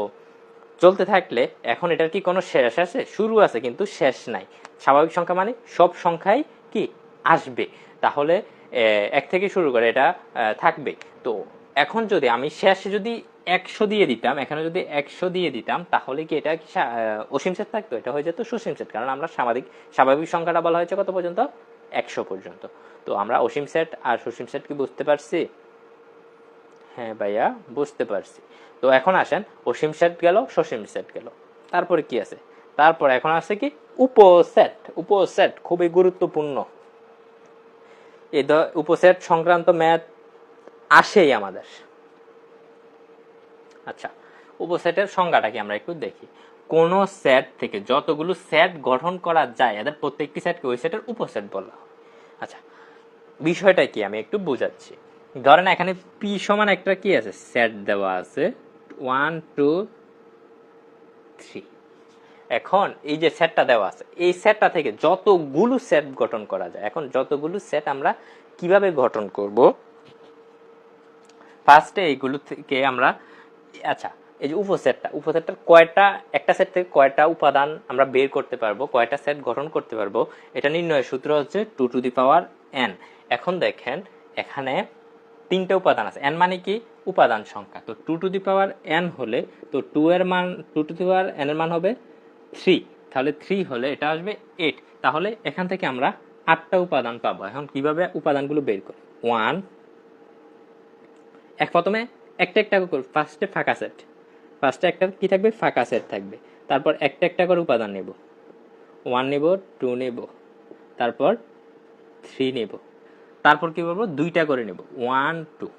চলতে থাকলে এখন এটার কি কোনো শেষ আছে? শুরু আছে কিন্তু শেষ নাই। স্বাভাবিক সংখ্যা মানে সব সংখ্যাই কি আসবে, তাহলে এক থেকে শুরু করে এটা থাকবে। তো এখন যদি আমি শেষে যদি 100 দিয়ে দিতাম, এখানে যদি 100 দিয়ে দিতাম, তাহলে কি এটা কি অসীম সেট থাকতো? এটা হয়ে যেত সসীম সেট, কারণ আমরা স্বাভাবিক সংখ্যাটা বলা হয়েছে কত পর্যন্ত? 100 পর্যন্ত। তো আমরা অসীম সেট আর সসীম সেট কি বুঝতে পারছি? হ্যাঁ ভাইয়া বুঝতে পারছি। তো এখন আসেন অসীম সেট গেল, সসীম সেট গেল, তারপরে কি আছে? তারপর এখন আছে কি উপসেট। উপসেট খুবই গুরুত্বপূর্ণ। এই উপসেট সংক্রান্ত ম্যাথ আসেই আমাদের। আচ্ছা, উপসেটের সংজ্ঞাটা কি আমরা একটু দেখি। কোন সেট থেকে যতগুলো সেট গঠন করা যায় এদের প্রত্যেকটি সেটকে ওই সেটের উপসেট বলা হয়। আচ্ছা, বিষয়টা কি আমি একটু বুঝাচ্ছি। ধরেন এখানে পি সমান একটা কি আছে? সেট দেওয়া আছে 1, 2, 3। এখন এই যে সেটটা দেওয়া আছে, এই সেটটা থেকে যতগুলো সেট গঠন করা যায়, এখন যতগুলো সেট আমরা কিভাবে গঠন করব, ফার্স্টে এইগুলো থেকে আমরা, আচ্ছা এই যে উপসেটটার কয়টা, একটা সেট থেকে কয়টা উপাদান আমরা বের করতে পারবো, কয়টা সেট গঠন করতে পারবো, এটা নির্ণয়ের সূত্র হচ্ছে 2n। এখন দেখেন এখানে 3টে উপাদান আছে, n মানে কি উপাদান সংখ্যা, তো 2n হলে তো 2 এর মান 2n এর মান হবে 3, তাহলে 3 হলে এটা আসবে 8, তাহলে এখান থেকে আমরা 8টা উপাদান পাবো। এখন কিভাবে উপাদানগুলো বের করি, প্রথমে একটা একটা করে ফার্স্টে ফাঁকা সেট, ফার্স্টে একটা কি থাকবে, ফাঁকা সেট থাকবে, তারপর একটা একটা করে উপাদান নেব, 1 নেব, 2 নেব, তারপর 3 নেব, তারপর কি করবো, দুইটা করে নেব, 1 2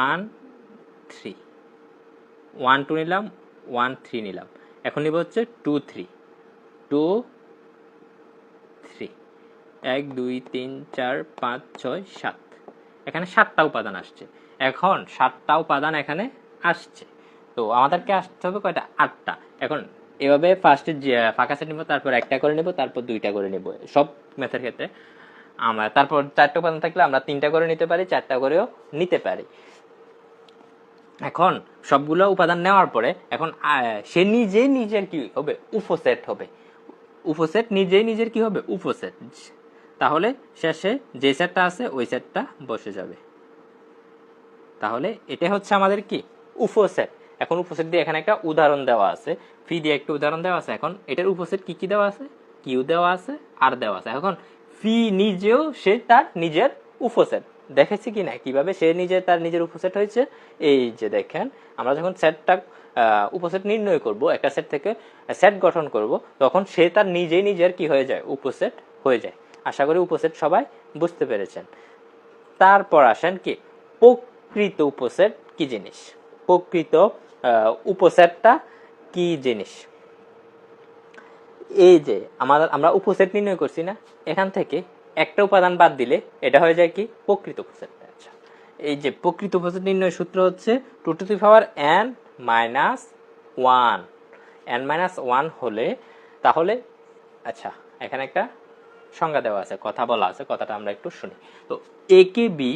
1 3, 1 2 নিলাম, 1 3 নিলাম, এখন নিব হচ্ছে 2 3 2 3, 1 2 3 4 5 6 7, এখানে 7টা উপাদান আসছে। এখন 7টা উপাদান এখানে আসছে, তো আমাদেরকে আসতে হবে কয়টা, 8টা। এখন এভাবে ফার্স্টে ফাঁকা সেট নিব, তারপর একটা করে নেব, তারপর দুইটা করে নেব, সব ম্যাথের ক্ষেত্রে আমরা, তারপর 4টা উপাদান থাকলে আমরা 3টা করে নিতে পারি, 4টা করেও নিতে পারি। এখন সবগুলো উপাদান নেওয়ার পরে এখন সে নিজের কি হবে, উপসেট হবে, উপসেট নিজের কি হবে, উপসেট, তাহলে শেষে যে সেটটা আছে ওই সেটটা বসে যাবে, তাহলে এটা হচ্ছে আমাদের কি উপসেট। এখন উপসেট দিয়ে এখানে একটা উদাহরণ দেওয়া আছে, ফি দিয়ে একটা উদাহরণ দেওয়া আছে। এখন এটার উপসেট কি কি দেওয়া আছে, কিউ দেওয়া আছে, আর দেওয়া আছে। এখন ফি নিজেও সে তার নিজের উপসেট, দেখেছি কি না কিভাবে সে তার নিজের উপসেট হয়েছে, এই যে দেখেন আমরা যখন সেটটা উপসেট নির্ণয় করব, একটা সেট থেকে সেট গঠন করব, তখন সে তার নিজের কি হয়ে যায়, উপসেট হয়ে যায়। আশা করি উপসেট সবাই বুঝতে পেরেছেন। তারপর আসেন কি প্রকৃত উপসেট কি জিনিস, প্রকৃত উপসেটটা কি জিনিস। এই যে আমরা উপসেট নির্ণয় করছি না, এখান থেকে একটা উপাদান বাদ দিলে এটা হয়ে যায় কি প্রকৃত উপসেট। আচ্ছা, এই যে প্রকৃত উপসেট নির্ণয়ের সূত্র হচ্ছে 2n - 1, n-1 হলে, তাহলে আচ্ছা এখানে একটা সংজ্ঞা দেওয়া আছে, কথা বলা আছে, কথাটা আমরা একটু শুনি। তো এ কে বি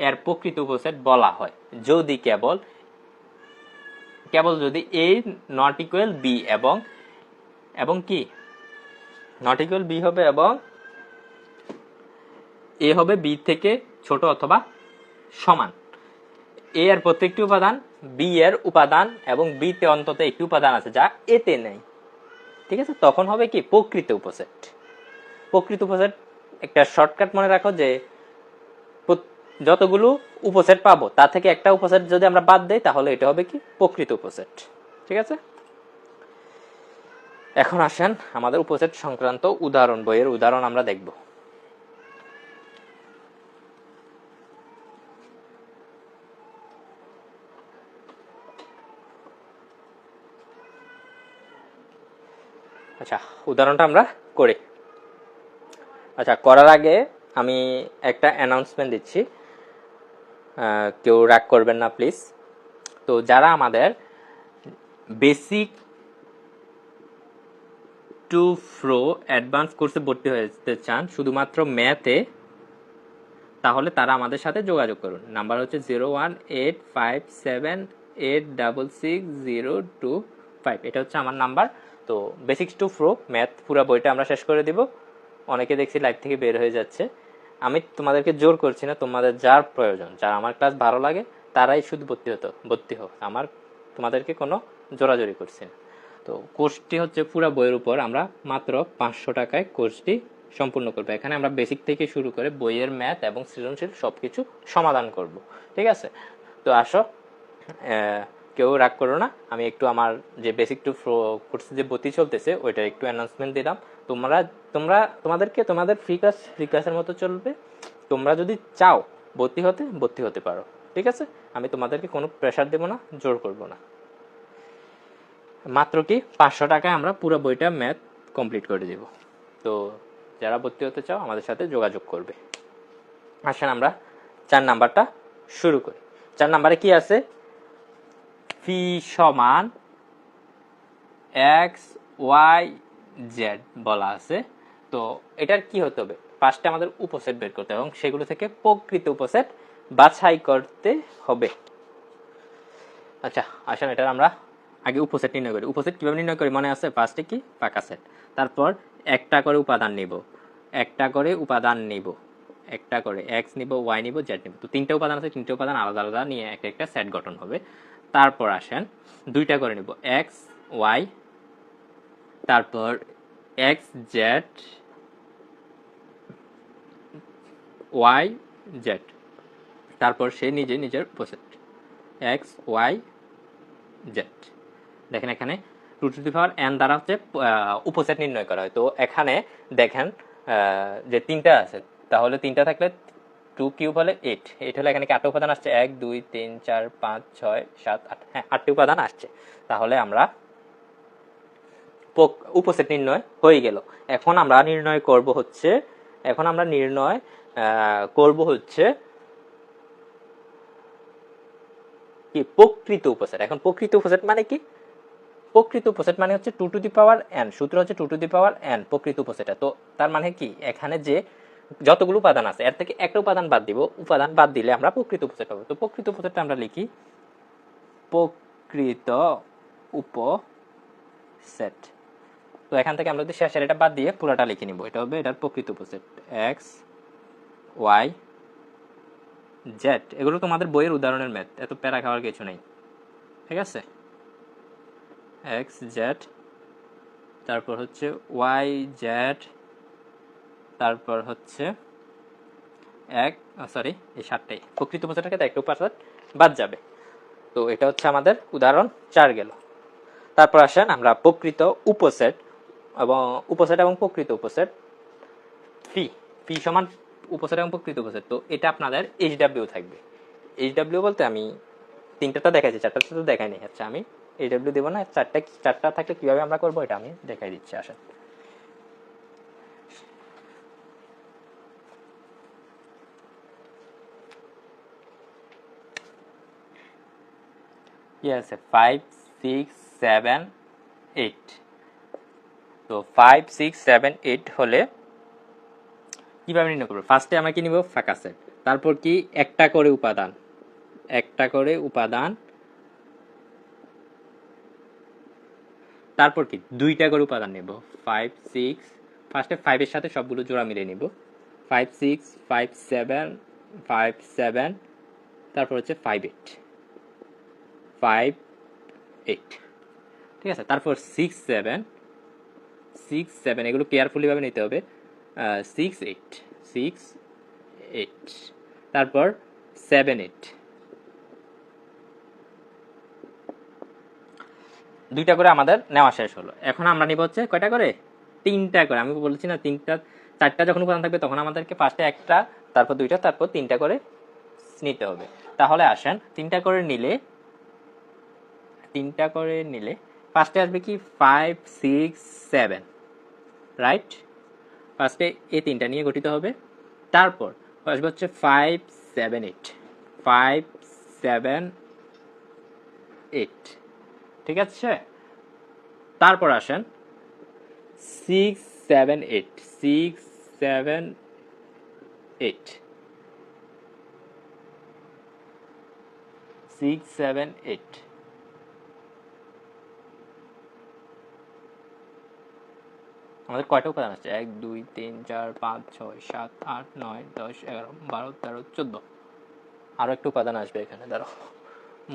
এর প্রকৃত উপসেট বলা হয় যদি কেবল যদি এ নট ইকুয়াল বি এবং কি নট ইকুয়াল বি হবে, এবং এ হবে বি থেকে ছোট অথবা সমান, এ এর প্রত্যেকটি উপাদান বি এর উপাদান এবং বি তে অন্তত একটি উপাদান আছে যা এ তে নেই, ঠিক আছে, তখন হবে কি প্রকৃত উপসেট। প্রকৃত উপসেট একটা শর্টকাট মনে রাখো, যে যতগুলো উপসেট পাবো তা থেকে একটা উপসেট যদি আমরা বাদ দেই তাহলে এটা হবে কি প্রকৃত উপসেট, ঠিক আছে। এখন আসেন আমাদের উপসেট সংক্রান্ত উদাহরণ, বইয়ের উদাহরণ আমরা দেখব। আচ্ছা, উদাহরণটা আমরা করি। আচ্ছা, করার আগে আমি একটা অ্যানাউন্সমেন্ট দিচ্ছি, কেউ রাগ করবেন না প্লিজ। তো যারা আমাদের বেসিক টু প্রো অ্যাডভান্স কোর্সে ভর্তি হতে চান শুধুমাত্র ম্যাথে, তাহলে তারা আমাদের সাথে যোগাযোগ করুন। নাম্বার হচ্ছে 01857866025, এটা হচ্ছে আমার নাম্বার। তো বেসিক্স টু প্রো ম্যাথ পুরো বইটা আমরা শেষ করে দিব। অনেকে দেখছি লাইভ থেকে বের হয়ে যাচ্ছে, আমি তোমাদেরকে জোর করছি না, তোমাদের যার প্রয়োজন, যার আমার ক্লাস ভালো লাগে তারাই শুধু ভর্তি হোক, আমার তোমাদেরকে কোনো জোরাজোরি করছি না। তো কোর্সটি হচ্ছে পুরো বইয়ের উপর, আমরা মাত্র 500 টাকায় কোর্সটি সম্পূর্ণ করবো। এখানে আমরা বেসিক থেকে শুরু করে বইয়ের ম্যাথ এবং সৃজনশীল সবকিছু সমাধান করব, ঠিক আছে। তো আসো, কেউ রাগ করো না, আমি একটু আমার যে বেসিক টু কোর্সে যে ভর্তি চলতেছে ওইটা একটু অ্যানাউন্সমেন্ট দিলাম। তোমাদেরকে তোমাদের ফ্রি ক্লাসের মতো চলবে, তোমরা যদি চাও ভর্তি হতে পারো, ঠিক আছে। আমি তোমাদেরকে কোনো প্রেশার দেবো না, জোর করব না। মাত্র কি 500 টাকায় আমরা পুরো বইটা ম্যাথ কমপ্লিট করে দেব। তো যারা ভর্তি হতে চাও আমাদের সাথে যোগাযোগ করবে। আসেন আমরা 4 নাম্বারটা শুরু করি। 4 নাম্বারে কি আছে, ফি সমান এক্স ওয়াই জেড বলা আছে। তো এটার কি হতে হবে, ফার্স্টে আমাদের উপসেট বের করতে হবে এবং সেগুলো থেকে প্রকৃত উপসেট বাছাই করতে হবে। আচ্ছা আসেন এটা আমরা আগে উপসেট নির্ণয় করি। উপসেট কিভাবে নির্ণয় করি মনে আছে? ফার্স্টে কি ফাঁকা সেট, তারপর একটা করে উপাদান নিব, একটা করে উপাদান নিব, একটা করে এক্স নিব, ওয়াই নিব, জেড নিব। তো তিনটা উপাদান আছে, তিনটা উপাদান আলাদা আলাদা নিয়ে একটা একটা সেট গঠন হবে। তারপর আসেন দুইটা করে নিব, এক্স ওয়াই, তারপর এক্স জেড, ওয়াই জেড, তারপর সে নিজে নিজের উপসেট এক্স ওয়াই জেড। দেখেন এখানে 2n দ্বারা হচ্ছে উপসেট নির্ণয় করা হয়। তো এখানে দেখেন যে তিনটা আছে, তাহলে তিনটা থাকলে 2 কিউব হলে 8, 8 হলে এখানে কি 8টা উপাদান আসছে? 1 2 3 4 5 6 7 8, হ্যাঁ 8টি উপাদান আসছে। তাহলে আমরা উপসেট নির্ণয় হয়ে গেল। এখন আমরা নির্ণয় করব হচ্ছে কি প্রকৃত উপসেট। এখন প্রকৃত উপসেট মানে কি? প্রকৃত উপসেট মানে হচ্ছে 2 টু দি পাওয়ার n, সূত্র হচ্ছে 2 টু দি পাওয়ার n প্রকৃত উপসেটটা। তো তার মানে কি এখানে যে যতগুলো উপাদান আছে এর থেকে একটা উপাদান বাদ দিব, উপাদান বাদ দিলে আমরা প্রকৃত উপসেট পাবো। তো প্রকৃত উপসেটটা আমরা লিখি প্রকৃত উপসেট। তো এখান থেকে আমরা যদি শেষের এটা বাদ দিয়ে পুরোটা লিখে নিব, এটা হবে এটার প্রকৃত উপসেট এক্স ওয়াই জেড। এগুলো তোমাদের বইয়ের উদাহরণের ম্যাথ, এত প্যারা খাওয়ার কিছু নেই, ঠিক আছে? এক্স জেড, তারপর হচ্ছে ওয়াই জেড, তারপর হচ্ছে এই 7টাই প্রকৃত উপসেটের ক্ষেত্রে একটা উপাদান বাদ যাবে। তো এটা হচ্ছে আমাদের উদাহরণ 4 গেল। তারপর আসেন আমরা প্রকৃত উপসেট এবং প্রকৃত উপসেট ফি সমান উপসেট এবং প্রকৃত উপসেট। তো এটা আপনাদের এইচডব্লিউ থাকবে। এইচডব্লিউ বলতে আমি তিনটা দেখাইছি, চারটা তো দেখাইনি। আচ্ছা আমি এইচডব্লিউ দেবো না, চারটা থাকলে কিভাবে আমরা করবো এটা আমি দেখাই দিচ্ছি। আসেন কি আছে 5 6 7 8। তো 5 6 7 8 হলে কিভাবে নির্ণয় করবো? ফার্স্টে আমরা কি নিব? ফাঁকা সেট, তারপর কি একটা করে উপাদান, তারপর কি দুইটা করে উপাদান নেব। 5 6 ফার্স্টে 5 এর সাথে সবগুলো জোড়া মিলিয়ে নিব, 5 6 5 7 5 7, তারপর হচ্ছে 5 8, ঠিক আছে? তারপর 6 7 এগুলো কেয়ারফুলি ভাবে নিতে হবে। 6 8, তারপর 7 8, দুইটা করে আমাদের নেওয়া শেষ হলো। এখন আমরা নিব হচ্ছে কয়টা করে? তিনটা করে। আমি বলেছি না চারটা যখন উপাদান থাকবে তখন আমাদেরকে ফার্স্টে একটা, তারপর দুইটা, তারপর তিনটা করে নিতে হবে। তাহলে আসেন তিনটা করে নিলে ফার্স্টে আসবে কি 5 6 7, রাইট? ফার্স্টে এই তিনটা নিয়ে গঠিত হবে। তারপর আসবে হচ্ছে 5 7 8, ঠিক আছে? তারপর আসেন 6 7 8 আমাদের কয়টা উপাদান আছে? 1 2 3 4 5 6 7 8 9 10 11 12 13 14, আরো একটা উপাদান আসবে এখানে। দাঁড়াও,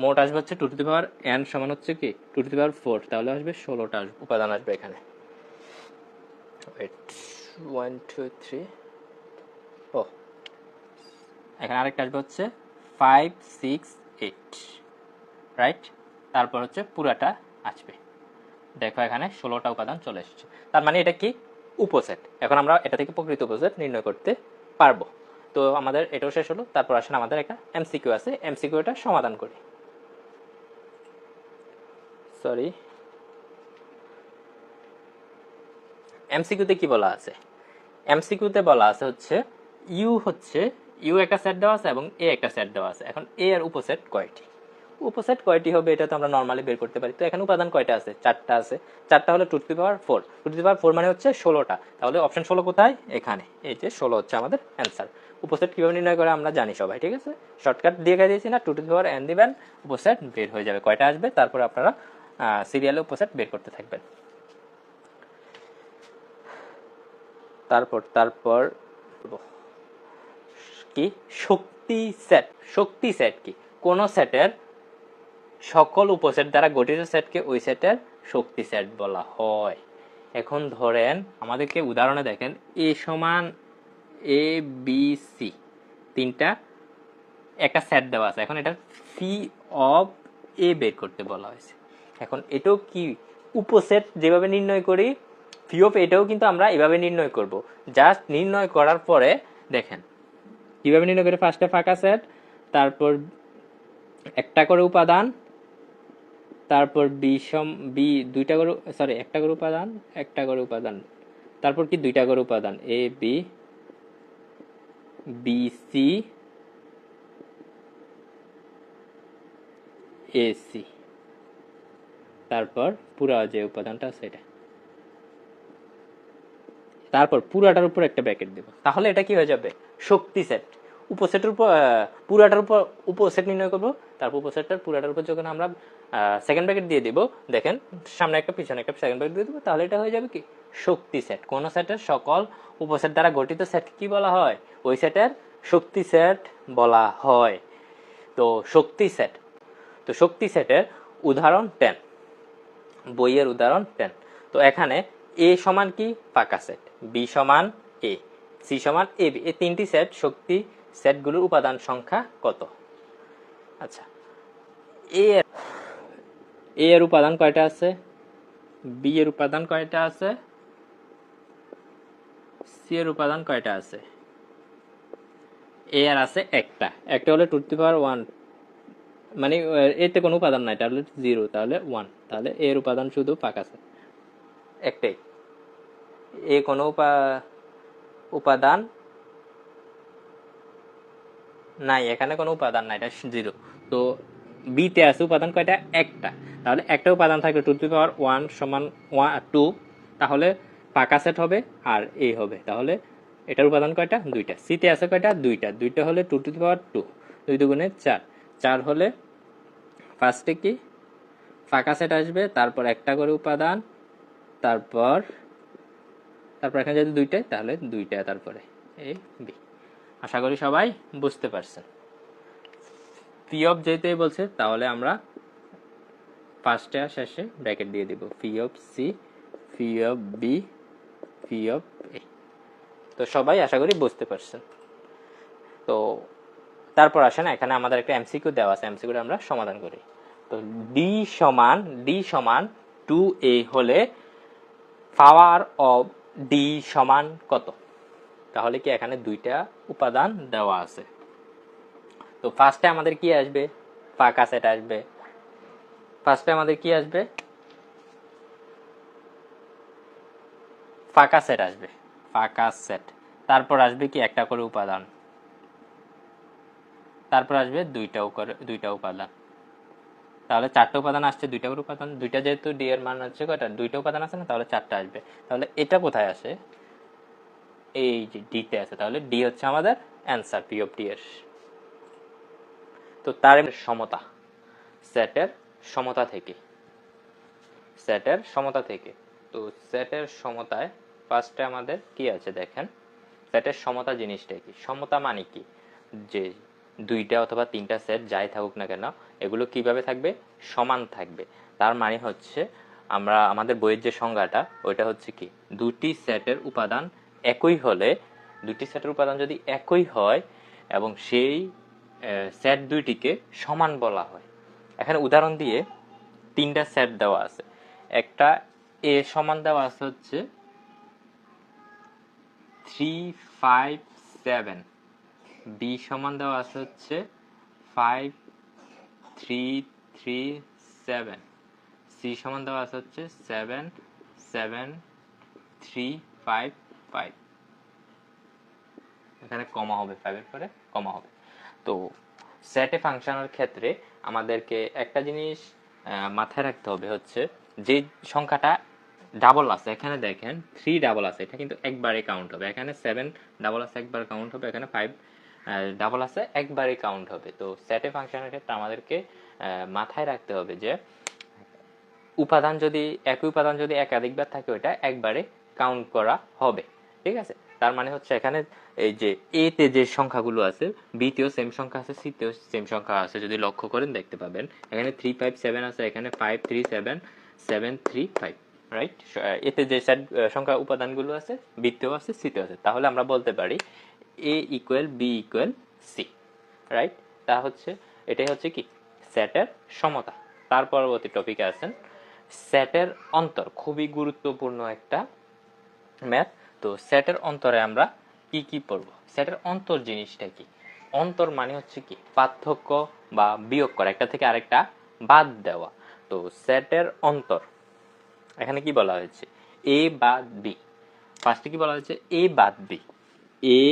মোট আসবে হচ্ছে 2 টু দি পাওয়ার n সমান হচ্ছে কি 2 টু দি পাওয়ার 4, তাহলে আসবে 16টা উপাদান আসবে এখানে। 1 2 3, ও এখানে আরেকটা আসবে হচ্ছে 5 6 8, রাইট? তারপর হচ্ছে পুরাটা আসবে। দেখো এখানে 16টা উপাদান চলে এসেছে। তার মানে এটা কি উপসেট। এখন আমরা এটা থেকে প্রকৃত উপসেট নির্ণয় করতে পারবো। তো আমাদের এটাও শেষ হলো। তারপর আসেন আমাদের একটা এমসিকিউ আছে, এমসিকিউটা সমাধান করি। এমসিকিউতে কি বলা আছে? এমসিকিউতে বলা আছে হচ্ছে ইউ একটা সেট দেওয়া আছে এবং এ একটা সেট দেওয়া আছে। এখন এ এর উপসেট কয়টি? উপসেট কয়টি হবে এটা তো আমরা নর্মালি বের করতে পারি। তো এখানে উপাদান কয়টা আছে? 4টা আছে। 4টা হলে 2^4, 2^4 মানে হচ্ছে 16টা। তাহলে অপশন 16 কোথায়? এখানে। এই যে 16 হচ্ছে আমাদের অ্যান্সার। উপসেট কিভাবে নির্ণয় করে আমরা জানি সবাই, ঠিক আছে? শর্টকাট দিয়ে দিয়েছি না, 2^n দিবেন, উপসেট বের হয়ে যাবে। কয়টা আসবে তারপর আপনারা সিরিয়ালে উপসেট বের করতে থাকবেন। তারপর কি শক্তি সেট। শক্তি সেট কি? কোন সেটের সকল উপসেট দ্বারা গঠিত সেটকে ওই সেটের শক্তি সেট বলা হয়। এখন ধরেন আমাদেরকে উদাহরণে দেখেন এ সমান এ বি সি তিনটা একটা সেট দেওয়া আছে। এখন এটা ফি অফ এ বের করতে বলা হয়েছে। এখন এটাও কি উপসেট যেভাবে নির্ণয় করি, ফি অফ এটাও কিন্তু আমরা এভাবে নির্ণয় করব। জাস্ট নির্ণয় করার পরে দেখেন কিভাবে নির্ণয় করে। ফার্স্টে ফাঁকা সেট, তারপর একটা করে উপাদান, তারপর বি দুইটা করে, সরি একটা করে উপাদান, তারপর কি দুইটা করে উপাদান A B B C A C, তারপর পুরা যে উপাদানটা আছে এটা, তারপর পুরাটার উপর একটা ব্র্যাকেট দেব। তাহলে এটা কি হয়ে যাবে? শক্তি সেট। উপসেটের উপর পুরাটার উপর উপসেট নির্ণয় করব, তারপর উপসেটটার পুরাটার উপর যখন আমরা সেকেন্ড ব্র্যাকেট দিয়ে দিব, দেখেন সামনে একটা পিছনে একটা সেকেন্ড ব্র্যাকেট দিয়ে দেবো, তাহলে এটা হয়ে যাবে কি শক্তি সেট। কোন সেটের সকল উপসেট দ্বারা গঠিত সেট কি বলা হয়? ওই সেটের শক্তি সেট বলা হয়। তো শক্তি সেট, তো শক্তি সেটের উদাহরণ 10, বইয়ের উদাহরণ 10। তো এখানে এ সমান কি? ফাঁকা সেট, বি সমান এ, সি সমান এ বি, এই তিনটি সেট শক্তি সেটগুলোর উপাদান সংখ্যা কত? আচ্ছা, এ এর উপাদান কয়টা আছে? বি এর উপাদান কয়টা আছে? সি এর উপাদান কয়টা আছে? এ এর আছে একটা হলে 2^1, মানে এতে কোনো উপাদান নাই, তাহলে 0, তাহলে 1, তাহলে এর উপাদান শুধু ফাঁকা সেট একটাই। এ কোনো উপাদান নাই, এখানে কোনো উপাদান নাই, এটা 0। তো বিতে আছে উপাদান কয়টা? একটা, তাহলে একটা উপাদান থাকলে 2^1 সমান 2, তাহলে ফাঁকা সেট হবে আর এ হবে, তাহলে এটার উপাদান কয়টা? দুইটা। সিতে আছে কয়টা? দুইটা হলে 2^2, 2 দুগুণে 4, 4 হলে ফার্স্টে কি ফাঁকা সেট আসবে, তারপর একটা করে উপাদান, তারপর এখানে যদি দুইটাই, তাহলে দুইটা, তারপরে এ বি। আশা করি সবাই বুঝতে পারছেন। ফি অফ যেতেই বলছে, তাহলে আমরা ফার্স্টে আর শেষে ব্র্যাকেট দিয়ে দিব, phi of C, phi of B, phi of A. তো সবাই আশা করি বুঝতে পারছেন। তো তারপর আসেন, এখানে আমাদের একটা এমসিকিউ দেওয়া আছে, এমসিকিউটা আমরা সমাধান করি। তো ডি সমান 2a হলে পাওয়ার অফ ডি সমান কত? তাহলে কি এখানে দুইটা উপাদান দেওয়া আছে। তো ফার্স্টে আমাদের কি আসবে? ফাঁকা সেট আসবে। ফার্স্টে আমাদের কি আসবে? ফাঁকা সেট আসবে, ফাঁকা সেট। তারপর আসবে কি একটা করে উপাদান, তারপর আসবে দুইটা উপাদান। তাহলে 4টা উপাদান আসছে, দুইটা করে উপাদান, দুইটা যেহেতু ডি এর মান হচ্ছে কয়টা? দুইটা উপাদান আছে না, তাহলে 4টা আসবে। তাহলে এটা কোথায় আসে? এই যে ডিতে আছে, তাহলে ডি হচ্ছে আমাদের অ্যান্সার, পি অফ ডি এর। তো তার সমতা, সেটের সমতা থেকে, তো সেটের সমতায় ফার্স্টে আমাদের কি আছে দেখেন। সেটের সমতা জিনিসটা কি? সমতা মানে কি? যে দুইটা অথবা তিনটা সেট যাই থাকুক না কেন, এগুলো কিভাবে থাকবে? সমান থাকবে। তার মানে হচ্ছে আমরা আমাদের বইয়ের যে সংজ্ঞাটা, ওইটা হচ্ছে কি, দুটি সেটের উপাদান একই হলে, দুটি সেটের উপাদান যদি একই হয় এবং সেই সেট দুইটিকে সমান বলা হয়। এখানে উদাহরণ দিয়ে তিনটা সেট দেওয়া আছে। একটা এ সমান দেওয়া আছে হচ্ছে 3, 5, 7, বি সমান দেওয়া আছে হচ্ছে 5, 3, 3, 7, সি সমান দেওয়া আছে হচ্ছে 7, 7, 3, 5, 5। এখানে কমা হবে, 5 এর পরে কমা হবে। তো সেটে ফাংশনের ক্ষেত্রে আমাদেরকে একটা জিনিস মাথায় রাখতে হবে, হচ্ছে যে সংখ্যাটা ডাবল আছে, এখানে দেখেন 3 ডাবল আছে, এটা কিন্তু একবারে কাউন্ট হবে। এখানে 7 ডাবল আছে, একবার কাউন্ট হবে। এখানে 5 ডাবল আছে, একবারে কাউন্ট হবে। তো সেটে ফাংশনের ক্ষেত্রে আমাদেরকে মাথায় রাখতে হবে যে উপাদান যদি একই উপাদান যদি একাধিকবার থাকে, ওইটা একবারে কাউন্ট করা হবে। ঠিক আছে, তার মানে হচ্ছে এখানে এই যে এ তে যে সংখ্যাগুলো আছে, বি তেও সেম সংখ্যা আছে, সি তেও সেম সংখ্যা আছে। যদি লক্ষ্য করেন দেখতে পাবেন এখানে 3 5 7 আছে, এখানে 5 3 7 7 3 5, রাইট। এতে যে সেট সংখ্যা উপাদানগুলো আছে, বি তেও আছে, সি তেও আছে। তাহলে আমরা বলতে পারি A equal B equal C, right. তা হচ্ছে এটাই হচ্ছে কি সেটের সমতা। তার পরবর্তী টপিকে আছেন সেটের অন্তর, খুবই গুরুত্বপূর্ণ একটা ম্যাথ। তো সেটের অন্তরে আমরা কি কি পড়ব? সেটের অন্তর জিনিসটা কি? অন্তর মানে হচ্ছে কি পার্থক্য বা বিয়োগ করা, একটা থেকে আরেকটা বাদ দেওয়া। তো সেটের অন্তর এখানে কি বলা হয়েছে? এ বাদ বি। ফার্স্টে কি বলা হয়েছে? এ বাদ বি। এ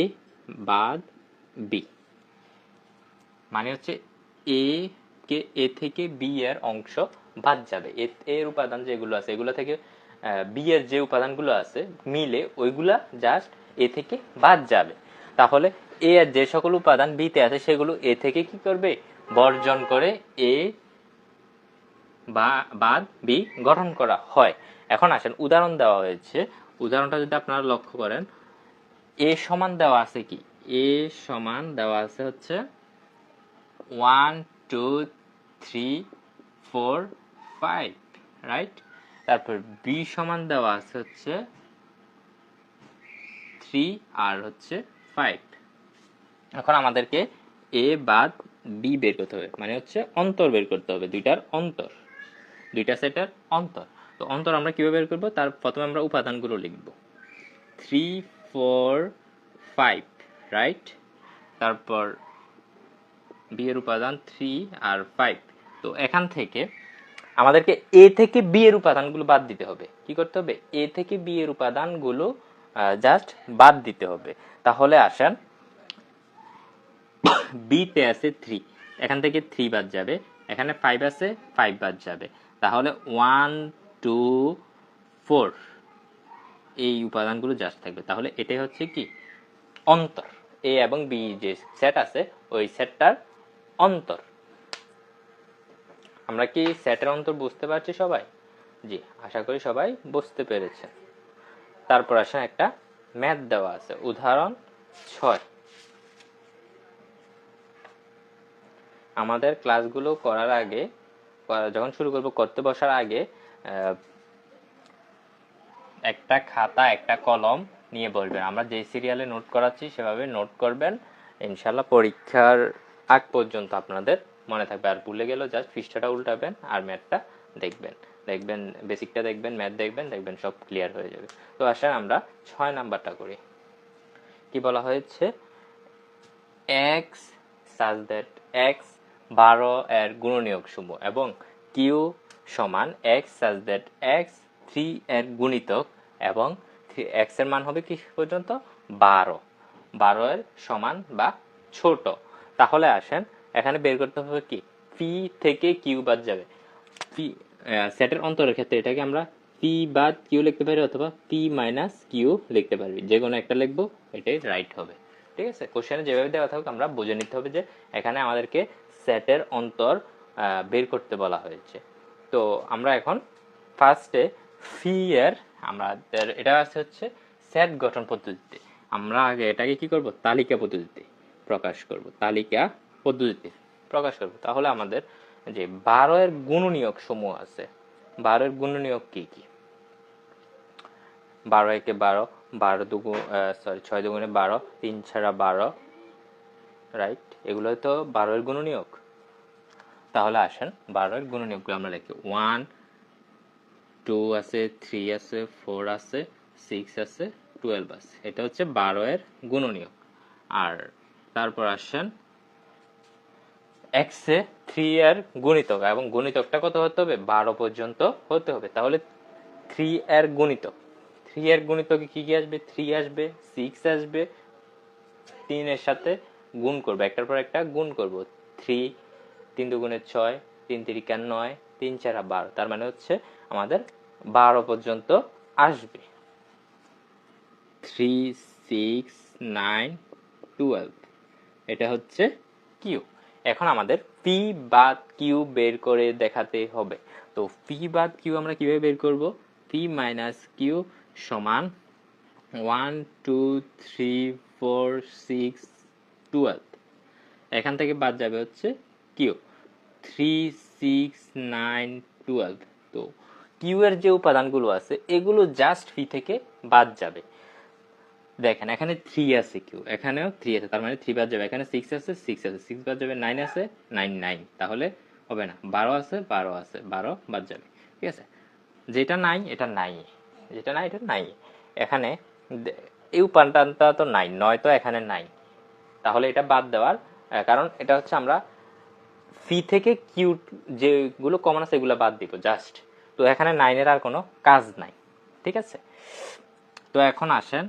বাদ বি মানে হচ্ছে এ কে এ থেকে বি এর অংশ বাদ যাবে। এর উপাদান যেগুলো আছে এগুলো থেকে বি এর যে উপাদানগুলো আছে মিলে ওইগুলা জাস্ট এ থেকে বাদ যাবে। তাহলে এ এর যে সকল উপাদান বি তে আছে সেগুলো এ থেকে কি করবে? বর্জন করে এ বা বাদ বি গঠন করা হয়। এখন আসেন উদাহরণ দেওয়া হয়েছে, উদাহরণটা যদি আপনারা লক্ষ্য করেন, এ সমান দেওয়া আছে কি? এ সমান দেওয়া আছে হচ্ছে 1 2 3 4 5, রাইট। তারপর বি সমান দেওয়া আছে হচ্ছে 3 আর হচ্ছে 5। এখন আমাদেরকে এ বাদ বি বের করতে হবে, মানে হচ্ছে অন্তর বের করতে হবে, দুইটার অন্তর, দুইটা সেটের অন্তর। তো অন্তর আমরা কিভাবে বের করব? তার প্রথমে আমরা উপাদানগুলো লিখব 3 4 5, রাইট। তারপর বি এর উপাদান 3 আর 5। তো এখান থেকে আমাদেরকে এ থেকে বি এর উপাদানগুলো বাদ দিতে হবে। কি করতে হবে? এ থেকে বি এর উপাদানগুলো জাস্ট বাদ দিতে হবে। তাহলে আসেন বি তে আছে 3, এখান থেকে 3 বাদ যাবে। এখানে 5 আছে, 5 বাদ যাবে। তাহলে 1 2 4 এই উপাদানগুলো জাস্ট থাকবে। তাহলে এটাই হচ্ছে কি অন্তর। এ এবং বি যে সেট আছে ওই সেটটার অন্তর। আমরা কি সেটের অন্তর বুঝতে পারছি সবাই? জি, আশা করি সবাই বুঝতে পেরেছেন। তারপর আসেন একটা ম্যাথ দেওয়া আছে, উদাহরণ 6। আমাদের ক্লাসগুলো করার আগে, যখন শুরু করব, করতে বসার আগে একটা খাতা একটা কলম নিয়ে বসবেন। আমরা যে সিরিয়ালে নোট করাচ্ছি সেভাবে নোট করবেন। ইনশাল্লাহ পরীক্ষার আগ পর্যন্ত আপনাদের মনে থাকবে। আর ভুলে গেলেও জাস্ট পৃষ্ঠাটা উল্টাবেন আর ম্যাথটা দেখবেন, বেসিকটা দেখবেন, ম্যাথ দেখবেন সব ক্লিয়ার হয়ে যাবে। তো আসেন আমরা 6 নাম্বারটা করি। কি বলা হয়েছে? এক্স সাজ দ্যাট এক্স 12 এর গুণনীয়ক সমূহ এবং কিউ সমান এক্স সাজ দ্যাট এক্স 3 এর গুণিতক এবং এক্স এর মান হবে কি পর্যন্ত? 12 এর সমান বা ছোট। তাহলে আসেন এখানে বের করতে হবে কি পি থেকে কিউ বাদ যাবে। পি সেটের অন্তরের ক্ষেত্রে এটাকে আমরা পি বাদ কিউ লিখতে পারি অথবা পি মাইনাস কিউ লিখতে পারি, যে কোনো একটা লিখবো, এটাই রাইট হবে। ঠিক আছে, কোশ্চেনে যেভাবে দেওয়া থাকুক আমরা বুঝে নিতে হবে যে এখানে আমাদেরকে সেটের অন্তর বের করতে বলা হয়েছে। তো আমরা এখন ফার্স্টে ফি এর আমাদের এটা আছে হচ্ছে সেট গঠন পদ্ধতিতে। আমরা আগে এটাকে কি করব? তালিকা পদ্ধতিতে প্রকাশ করব, তালিকা পদ্ধতিতে প্রকাশ করব। তাহলে আমাদের যে 12 এর গুণনীয়ক সমূহ আছে, 12 এর গুণনীয়ক কি কি? 12 একে 12, 6 দুগুণে 12, 3 ছাড়া 12, রাইট। এগুলো তো 12 এর গুণনীয়ক। তাহলে আসেন 12 এর গুণনীয়কগুলো আমরা লিখি। 1 2 আছে, 3 আছে, 4 আছে, 6 আছে, 12 আছে। এটা হচ্ছে 12 এর গুণনীয়ক। আর তারপর আসেন x এ 3 এর গুণিতক, এবং গুণিতকটা কত হতে হবে? 12 পর্যন্ত হতে হবে। তাহলে 3 এর গুণিতক, 3 এর গুণিতকে কি কি আসবে? 3 আসবে, 6 আসবে, 3 এর সাথে গুণ করব, একটার পর একটা গুণ করব। 3, 3 দুগুণে 6, 3 তিরিকা 9, 3 চারা 12, তার মানে হচ্ছে আমাদের 12 পর্যন্ত আসবে। 3, 6, 9, 12, এটা হচ্ছে কিউ। এখন আমাদের পি বাদ কিউ বের করে দেখাতে হবে। তো পি বাদ কিউ আমরা কিভাবে বের করব? পি মাইনাস কিউ সমান 1, 2, 3, 4, 6, 12, এখান থেকে বাদ যাবে হচ্ছে কিউ 3, 6, 9, 12। তো কিউ এর যে উপাদানগুলো আছে এগুলো জাস্ট পি থেকে বাদ যাবে। দেখেন এখানে 3 আছে, কিউ এখানেও 3 আছে, তার মানে 3 বাদ যাবে। এখানে 6 আছে, 6 আছে, 6 বাদ যাবে, 9 আছে, 9, 9, তাহলে হবে না। 12 আছে, 12 আছে, 12 বাদ যাবে। ঠিক আছে, যেটা নাই এটা নাই, যেটা নাই এটা নাই। এখানে এই উপাদানটা তো নাই, 9 তো এখানে নাই, তাহলে এটা বাদ দেওয়ার কারণ এটা হচ্ছে আমরা ফি থেকে কিউ যেগুলো কমন আছে এগুলো বাদ দিব জাস্ট। তো এখানে 9 এর আর কোনো কাজ নাই। ঠিক আছে, তো এখন আসেন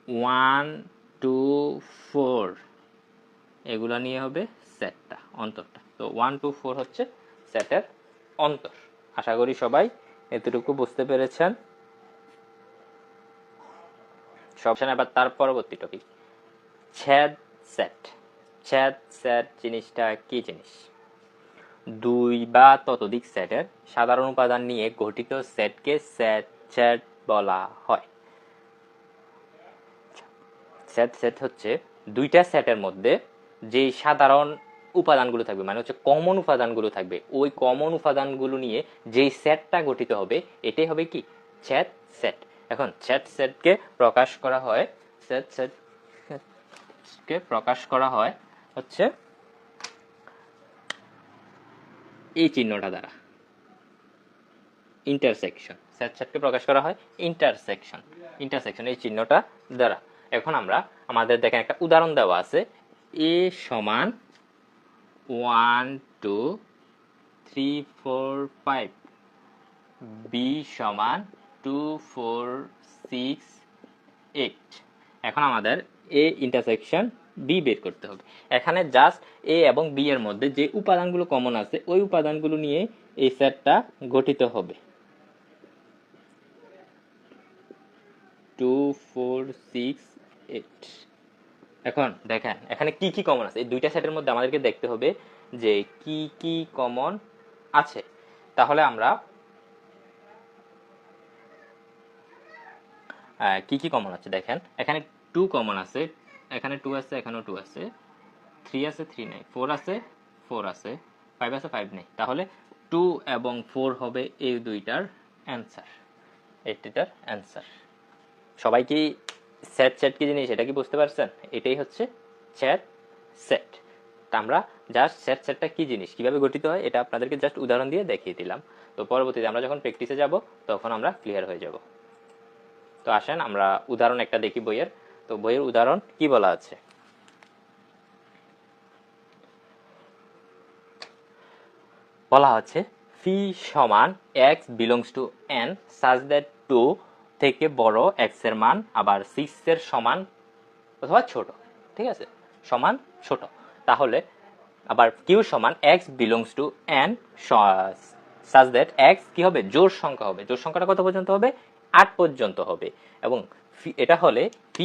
1, 2, 4 এগুলা নিয়ে হবে সেটটা, অন্তরটা। তো 1, 2, 4 হচ্ছে সেটের অন্তর। আশা করি সবাই এতটুকু বুঝতে পেরেছেন। এবার তার পরবর্তী টপিক ছেদ সেট। ছেদ সেট জিনিসটা কি জিনিস? দুই বা ততোধিক সেটের সাধারণ উপাদান নিয়ে গঠিত সেটকে ছেদ বলা হয়। সেট হচ্ছে দুইটা সেটের মধ্যে যে সাধারণ উপাদানগুলো থাকবে, মানে হচ্ছে কমন উপাদানগুলো থাকবে, ওই কমন উপাদানগুলো নিয়ে যেই সেটটা গঠিত হবে এটাই হবে কি? ছেদ সেট। এখন ছেদ সেটকে প্রকাশ করা হয়, হচ্ছে এই চিহ্নটা দ্বারা, ইন্টারসেকশন। সেটকে প্রকাশ করা হয় ইন্টারসেকশন, এই চিহ্নটা দ্বারা। এখন আমরা আমাদের দেখেন একটা উদাহরণ দেওয়া আছে, এ সমান 1, 2, 3, 4, 5, বি সমান 2, 4, 6, 8। এখন আমাদের এ ইন্টারসেকশন বি বের করতে হবে। এখানে জাস্ট এ এবং বি এর মধ্যে যে উপাদানগুলো কমন আছে ওই উপাদানগুলো নিয়ে এই সেটটা গঠিত হবে। 2, 4, 6, 8। এখন দেখেন এখানে কি কি কমন আছে, এই দুইটা সেটের মধ্যে আমাদেরকে দেখতে হবে যে কি কি কমন আছে। তাহলে আমরা কি কি কমন আছে দেখেন, এখানে 2 কমন আছে, এখানে 2 আছে, এখানেও 2 আছে, 3 আছে, 3 নেই, 4 আছে, 4 আছে, 5 আছে, 5 নেই। তাহলে 2 এবং 4 হবে এই দুইটার অ্যান্সার, এইটার অ্যান্সার। সবাই কি সেট কি জিনিস এটা কি বুঝতে পারছেন? এটাই হচ্ছে সেট। আমরা জাস্ট সেটটা কি জিনিস, কিভাবে গঠিত হয় এটা আপনাদেরকে জাস্ট উদাহরণ দিয়ে দেখিয়ে দিলাম। তো পরবর্তীতে আমরা যখন প্র্যাকটিসে যাব তখন আমরা ক্লিয়ার হয়ে যাব। তো আসেন আমরা উদাহরণ একটা দেখি বইয়ের। তো বইয়ের উদাহরণ কি বলা আছে? বলা হচ্ছে ফি সমান x belongs to n such that 2 থেকে বড় x এর মান আবার 6 এর সমান অথবা ছোট। ঠিক আছে, সমান ছোট। তাহলে আবার q সমান x belongs to n such that x কি হবে? জোড় সংখ্যা হবে। জোড় সংখ্যাটা কত পর্যন্ত হবে? 8 পর্যন্ত হবে। এবং এটা হলে p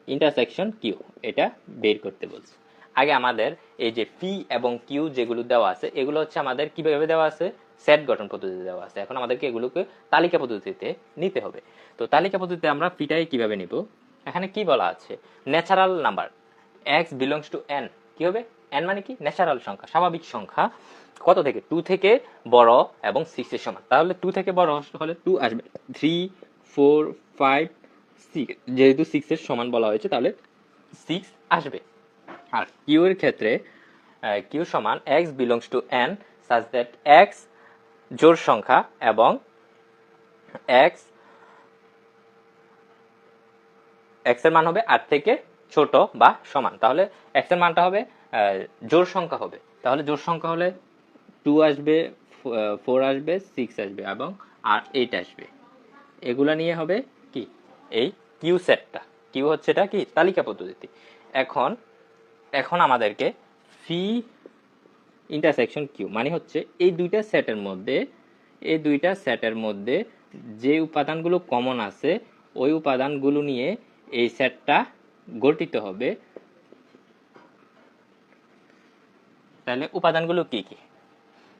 ইন্টারসেকশন q, এটা বের করতে বলছে। আগে আমাদের এই যে পি এবং কিউ যেগুলো দেওয়া আছে এগুলো হচ্ছে আমাদের কিভাবে দেওয়া আছে? সেট গঠন পদ্ধতিতে দেওয়া আছে। এখন আমাদেরকে এগুলোকে তালিকা পদ্ধতিতে নিতে হবে। তো তালিকা পদ্ধতিতে আমরা পিটাই কিভাবে নিব? এখানে কি বলা আছে? Natural number x belongs to n, কি হবে? n মানে কি? ন্যাচারাল সংখ্যা, স্বাভাবিক সংখ্যা। কত থেকে? 2 থেকে বড় এবং 6 এর সমান। তাহলে 2 থেকে বড় হলে 2 আসবে, 3, 4, 5, 6, যেহেতু 6 এর সমান বলা হয়েছে তাহলে 6 আসবে। আর কিউ এর ক্ষেত্রে কিউ সমান x belongs to n such that x জোড় সংখ্যা এবং x এর মান হবে 8 থেকে ছোট বা সমান। তাহলে x এর মানটা হবে জোড় সংখ্যা হবে। তাহলে জোড় সংখ্যা হলে 2 আসবে, 4 আসবে, 6 আসবে এবং আর 8 আসবে। এগুলা নিয়ে হবে কি? এই কিউ সেটটা। কিউ হচ্ছে এটা কি? তালিকা পদ্ধতি। এখন এখন আমাদেরকে ফি ইন্টারসেকশন কিউ মানে হচ্ছে এই দুইটা সেটের মধ্যে যে উপাদানগুলো কমন আছে ওই উপাদানগুলো নিয়ে এই সেটটা গঠিত হবে। তাহলে উপাদানগুলো কি কি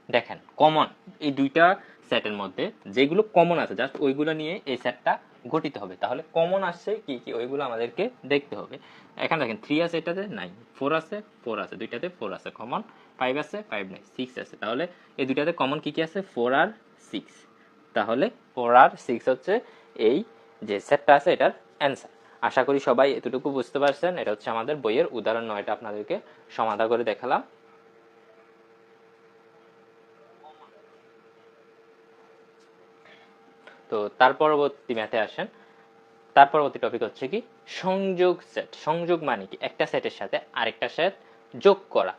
দেখেন, কমন এই দুইটা সেটের মধ্যে যেগুলো কমন আছে জাস্ট ওইগুলো নিয়ে এই সেটটা গঠিত হবে। তাহলে কমন আসছে কি কি ওইগুলো আমাদেরকে দেখতে হবে। এখানে দেখেন 3 আছে, এটাতে নাই, 4 আছে, 4 আছে, দুইটাতে 4 আছে কমন, 5 আছে, 5 নাই, 6 আছে। তাহলে এই দুইটাতে কমন কি কি আছে? 4 আর 6। তাহলে 4 আর 6 হচ্ছে এই যে সেটটা আছে এটার অ্যান্সার। আশা করি সবাই এতটুকু বুঝতে পারছেন। এটা হচ্ছে আমাদের বইয়ের উদাহরণ 9টা আপনাদেরকে সমাধান করে দেখালাম। তো তার পরবর্তী ম্যাথে আসেন। তার পরবর্তী টপিক হচ্ছে কি সংযোগ সেট। সংযোগ মানে কি? একটা সেটের সাথে আরেকটা সেট যোগ করা।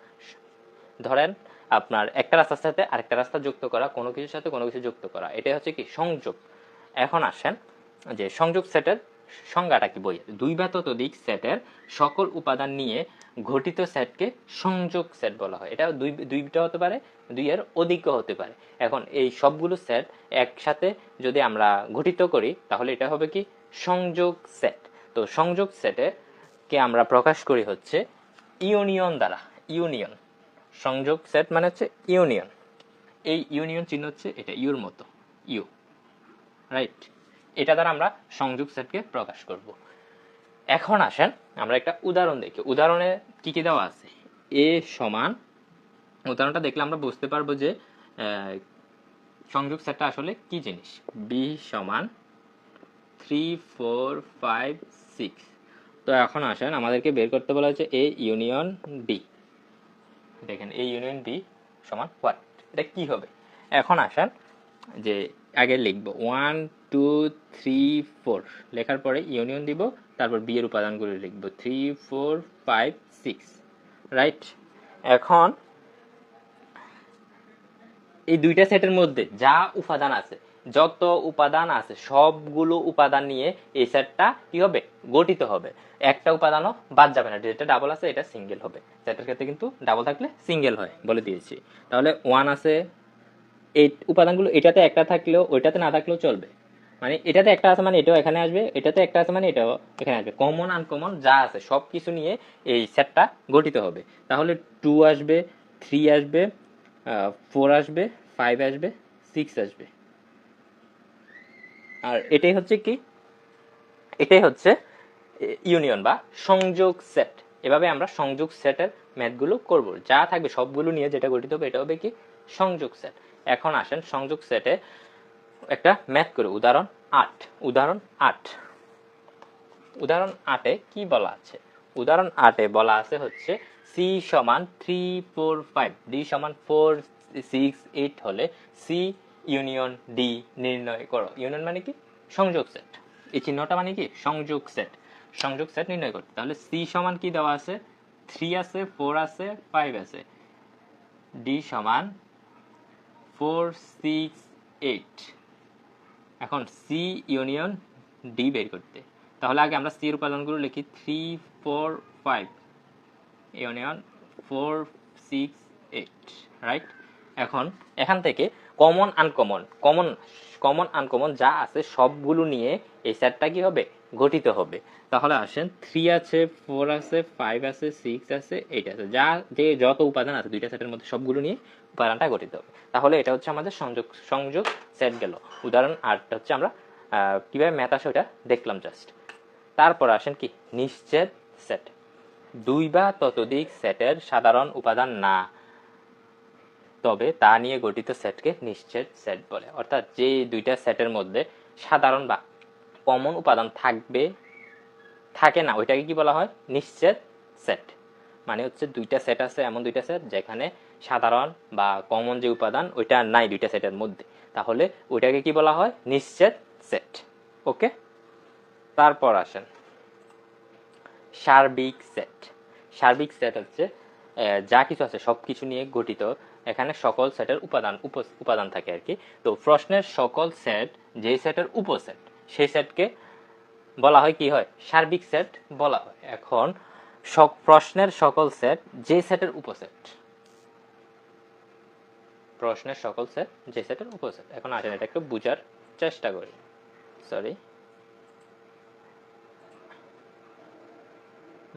ধরেন আপনার একটা রাস্তার সাথে আরেকটা রাস্তা যুক্ত করা, কোনো কিছুর সাথে কোনো কিছু যুক্ত করা, এটাই হচ্ছে কি সংযোগ। এখন আসেন যে সংযোগ সেটের সংজ্ঞাটা কি বইয়ে। দুই বা ততোধিক সেটের সকল উপাদান নিয়ে গঠিত সেটকে সংযোগ সেট বলা হয়। এটা দুইটা হতে পারে, দুইয়ের অধিকও হতে পারে। এখন এই সবগুলো সেট একসাথে যদি আমরা গঠিত করি তাহলে এটা হবে কি সংযোগ সেট। তো সংযোগ সেটে কে আমরা প্রকাশ করি হচ্ছে ইউনিয়ন দ্বারা। ইউনিয়ন, সংযোগ সেট মানে হচ্ছে ইউনিয়ন। এই ইউনিয়ন চিহ্ন হচ্ছে এটা ইউর মতো, ইউ, রাইট। এটা দ্বারা আমরা সংযোগ সেটকে প্রকাশ করব। এখন আসেন আমরা একটা উদাহরণ দেখি। উদাহরণে কি কি দেওয়া আছে। এ সমান, উদাহরণটা দেখলে আমরা বুঝতে পারবো যে সংযোগ সেটটা আসলে কি জিনিস। বি সমান 3 4 5 6। তো এখন আসেন আমাদেরকে বের করতে বলা হচ্ছে এ ইউনিয়ন বি। দেখেন এ ইউনিয়ন বি সমান হোয়াট, এটা কি হবে। এখন আসেন যে আগে লিখবো 1 2 3 4, লেখার পরে ইউনিয়ন দিব, তারপর বি এর উপাদানগুলো লিখবো 3 4 5 6, রাইট। এখন এই দুইটা সেটের মধ্যে যা উপাদান আছে, যত উপাদান আছে সবগুলো উপাদান নিয়ে এই সেটটা কি হবে গঠিত হবে। একটা উপাদানও বাদ যাবে না, যেটা ডাবল আছে এটা সিঙ্গেল হবে। সেটের ক্ষেত্রে কিন্তু ডাবল থাকলে সিঙ্গেল হয় বলে দিয়েছি। তাহলে 1 আছে, এই উপাদানগুলো এটাতে একটা থাকলেও ওইটাতে না থাকলেও চলবে। মানে এটাতে একটা আছে মানে এটাও এখানে আসবে, এটাতে একটা আছে মানে এটাও এখানে আসবে। কমন আনকমন যা আছে সব কিছু নিয়ে এই সেটটা গঠিত হবে। তাহলে 2 আসবে, 3 আসবে, 4 আসবে, 5 আসবে, 6 আসবে। আর এটাই হচ্ছে কি, এটাই হচ্ছে ইউনিয়ন বা সংযোগ সেট। এভাবে আমরা সংযোগ সেটের ম্যাথগুলো করব। যা থাকবে সবগুলো নিয়ে যেটা গঠিত হবে এটা হবে কি সংযোগ সেট। এখন আসেন সংযোগ সেটে একটা ম্যাথ করে। উদাহরণ 8। উদাহরণ 8, উদাহরণ 8-এ কি বলা আছে? উদাহরণ 8-এ বলা আছে হচ্ছে সি সমান 3 4 5, ডি সমান 4 6 8 হলে সি ইউনিয়ন ডি নির্ণয় করো। ইউনিয়ন মানে কি সংযোগ সেট, এই চিহ্নটা মানে কি সংযোগ সেট। সংযোগ সেট নির্ণয় করতে তাহলে সি সমান কি দেওয়া আছে? 3 আছে, 4 আছে, 5 আছে, ডি সমান 4 6 8। এখন সি ইউনিয়ন ডি বের করতে তাহলে আগে আমরা সি এর উপাদানগুলো লিখি 3 4 5 ইউনিয়ন 4 6 8, রাইট। এখন এখান থেকে কমন আনকমন, কমন আনকমন যা আছে সবগুলো নিয়ে এই সেটটা কি হবে গঠিত হবে। তাহলে আসেন 3 আছে, 4 আছে, 5 আছে, 6 আছে, 8 আছে, যা যে যত উপাদান আছে দুইটা সেটের মধ্যে সবগুলো নিয়ে উপাদানটা গঠিত হবে। তাহলে এটা হচ্ছে আমাদের সংযোগ সেট গেল। উদাহরণ 8 হচ্ছে আমরা কিভাবে ম্যাথ আসে ওটা দেখলাম জাস্ট। তারপর আসেন কি নিশ্চিত সেট। দুই বা ততোধিক সেটের সাধারণ উপাদান না তবে তা নিয়ে গঠিত সেটকে নিশ্চিত সেট বলে। অর্থাৎ যে দুইটা সেটের মধ্যে সাধারণ বা কমন উপাদান থাকে না ওইটাকে কি বলা হয় নিশ্চিত সেট। মানে হচ্ছে দুইটা সেট আছে, এমন দুইটা সেট যেখানে সাধারণ বা কমন যে উপাদান ওইটা নাই দুইটা সেটের মধ্যে, তাহলে ওইটাকে কি বলা হয় নিশ্চিত সেট। ওকে, তারপর আসেন সার্বিক সেট। সার্বিক সেট হচ্ছে যা কিছু আছে সব কিছু নিয়ে গঠিত, এখানে সকল সেটের উপাদান থাকে আর কি। তো প্রশ্নের সকল সেট যে সেটের উপসেট সেই সেটকে বলা হয় কি হয় সার্বিক সেট বলা হয়। এখন প্রশ্নের সকল সেট যে সেটের উপসেট, প্রশ্নের সকল সেট যে সেটের উপসেট। এখন আসেন এটা একটু বোঝার চেষ্টা করি। সরি,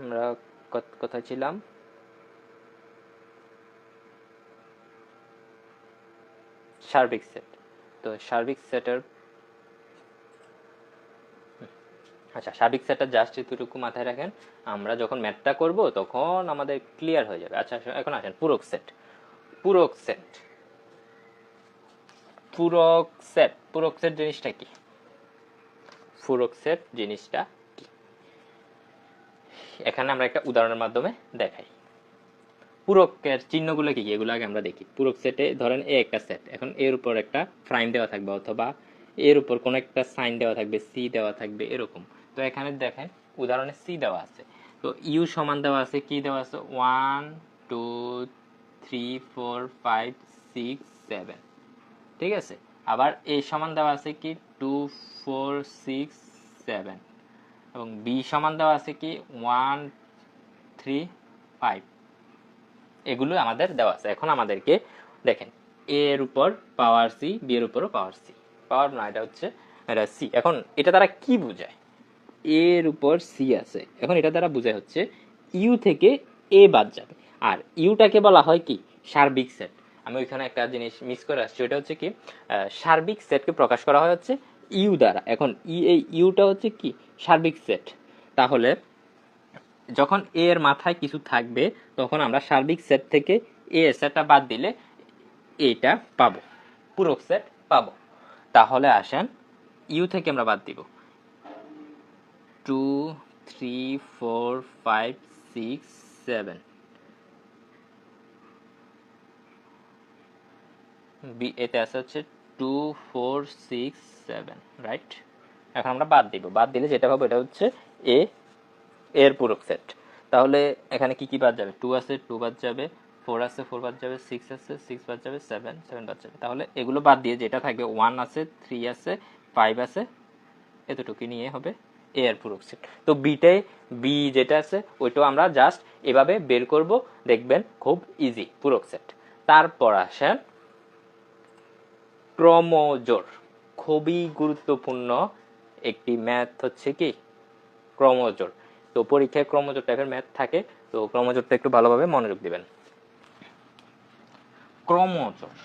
আমরা কোথায় ছিলাম? সার্বিক সেট। তো সার্বিক সেটের, আচ্ছা সার্বিক সেটটা জাস্ট এতটুকু মাথায় রাখেন, আমরা যখন ম্যাথটা করব তখন আমাদের ক্লিয়ার হয়ে যাবে। আচ্ছা এখন আসেন পূরক সেট। পূরক সেট, পূরক সেট, পূরক সেট জিনিসটা কি? পূরক সেট জিনিসটা কি এখানে আমরা একটা উদাহরণের মাধ্যমে দেখাই। পূরকের চিহ্নগুলো কি কি এগুলো আগে আমরা দেখি। পূরক সেটে ধরেন এ একটা সেট, এখন এর উপর একটা প্রাইম দেওয়া থাকবে অথবা এর উপর কোনো একটা সাইন দেওয়া থাকবে, সি দেওয়া থাকবে এরকম। তো এখানে দেখেন উদাহরণে সি দেওয়া আছে, তো ইউ সমান দেওয়া আছে, কি দেওয়া আছে 1 2 3 4 5 6 7, ঠিক আছে। আবার এ সমান দেওয়া আছে কি 2 4 6 7, এবং বি সমান দেওয়া আছে কি 1 3 5, এগুলো আমাদের দেওয়া আছে। এখন আমাদেরকে দেখেন এ এর উপর পাওয়ার সি, বি এর উপরও পাওয়ার সি, পাওয়ার না এটা হচ্ছে এটা সি। এখন এটা দ্বারা কি বোঝায়? এর উপর সি আছে, এখন এটা দ্বারা বোঝায় হচ্ছে ইউ থেকে এ বাদ যাবে। আর ইউটাকে বলা হয় কি সার্বিক সেট। আমি ওইখানে একটা জিনিস মিস করে আসছি, ওইটা হচ্ছে কি সার্বিক সেটকে প্রকাশ করা হয় হচ্ছে ইউ দ্বারা। এখন এই ইউটা হচ্ছে কি সার্বিক সেট। তাহলে যখন এ এর মাথায় কিছু থাকবে তখন আমরা সার্বিক সেট থেকে এ এর সেটটা বাদ দিলে এইটা পাবো, পূরক সেট পাবো। তাহলে আসেন ইউ থেকে আমরা বাদ দিব 2 3 4 5 6 7, বি এতে আছে হচ্ছে 2 4 6 7, রাইট। এখন আমরা বাদ দিব, বাদ দিলে যেটা পাবো এটা হচ্ছে এ এর পূরক সেট। তাহলে এখানে কি কি বাদ যাবে? 2 আছে 2 বাদ যাবে, 4 আছে 4 বাদ যাবে, 6 আছে 6 বাদ যাবে, 7 বাদ যাবে। তাহলে এগুলো বাদ দিয়ে যেটা থাকবে 1 আছে 3 আছে 5 আছে, এতটুকু নিয়ে হবে এ এর পূরক সেট। তো বি যেটা আছে ওইটাও আমরা জাস্ট এভাবে বের করব, দেখবেন খুব ইজি পূরক সেট। তারপর আসেন ক্রমজোড়। খুবই গুরুত্বপূর্ণ একটি ম্যাথ হচ্ছে কি ক্রমজোড়। তো পরীক্ষায় ক্রমজোড় টাইপের ম্যাথ থাকে, তো ক্রমজোড়টা একটু ভালোভাবে মনোযোগ দিবেন। ক্রমজোড়,